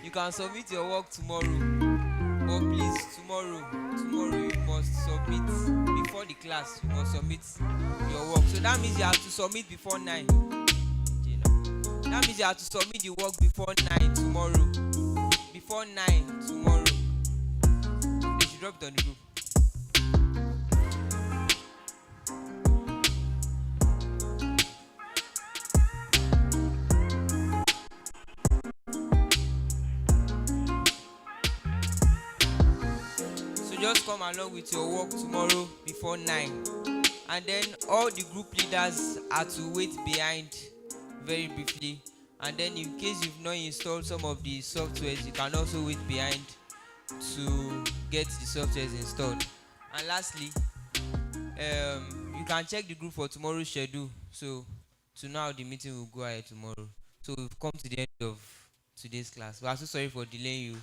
You can submit your work tomorrow. But please, tomorrow you must submit before the class. You must submit your work. So that means you have to submit before 9. That means you have to submit the work before 9 tomorrow. Before 9 tomorrow. They should drop it on the group. Just come along with your work tomorrow before 9, and then all the group leaders are to wait behind very briefly, and then in case you've not installed some of the softwares, you can also wait behind to get the softwares installed. And lastly, you can check the group for tomorrow's schedule, so to know how the meeting will go ahead tomorrow. So we've come to the end of today's class. We are so sorry for delaying you.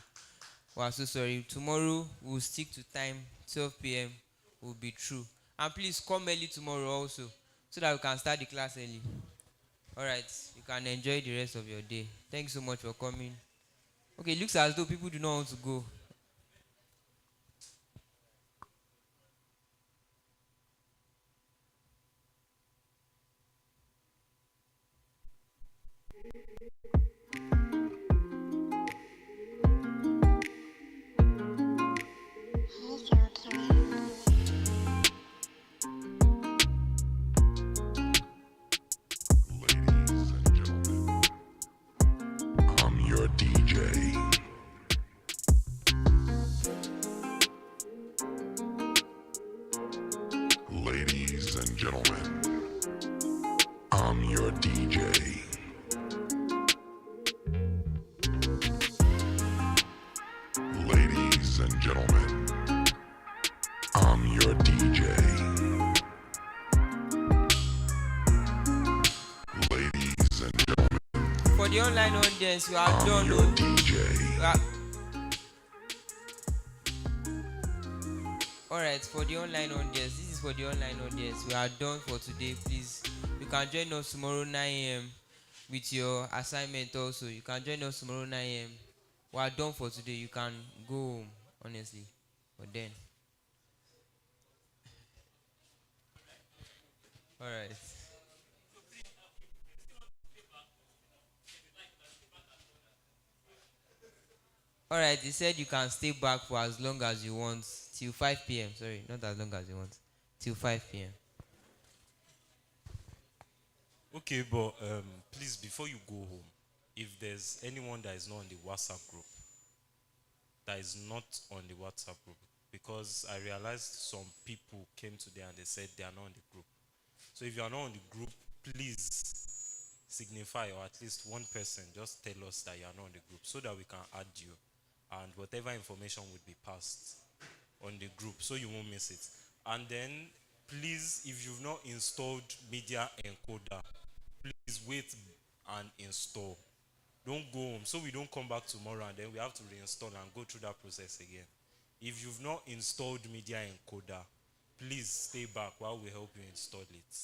Wow, so sorry. Tomorrow we'll stick to time. 12 p.m. will be true. And please come early tomorrow also, so that we can start the class early. Alright, you can enjoy the rest of your day. Thanks so much for coming. Okay, it looks as though people do not want to go. Ladies and gentlemen, I'm your DJ. Ladies and gentlemen, I'm your DJ. Ladies and gentlemen, for the online audience, you are I'm done. Your DJ. Alright, for the online audience, this is for the online audience. We are done for today. Please, you can join us tomorrow 9 a.m. with your assignment also. You can join us tomorrow 9 a.m. We are done for today. You can go home, honestly. But then. Alright. Alright, they said you can stay back for as long as you want. Till 5 p.m. Sorry, not as long as you want. Till 5 p.m. Okay, but please, before you go home, if there's anyone that is not on the WhatsApp group, because I realized some people came today and they said they are not on the group. So if you are not on the group, please signify, or at least one person just tell us that you are not on the group, so that we can add you, and whatever information would be passed on the group, so you won't miss it. And then please, if you've not installed Media Encoder, please wait and install. Don't go home, so we don't come back tomorrow and then we have to reinstall and go through that process again. If you've not installed Media Encoder, please stay back while we help you install it.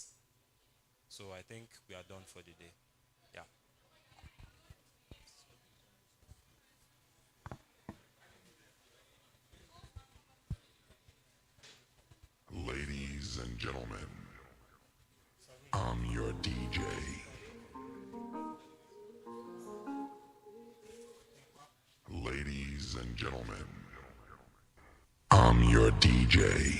So I think we are done for the day. Yeah. Ladies and gentlemen, I'm your DJ. Ladies and gentlemen, I'm your DJ.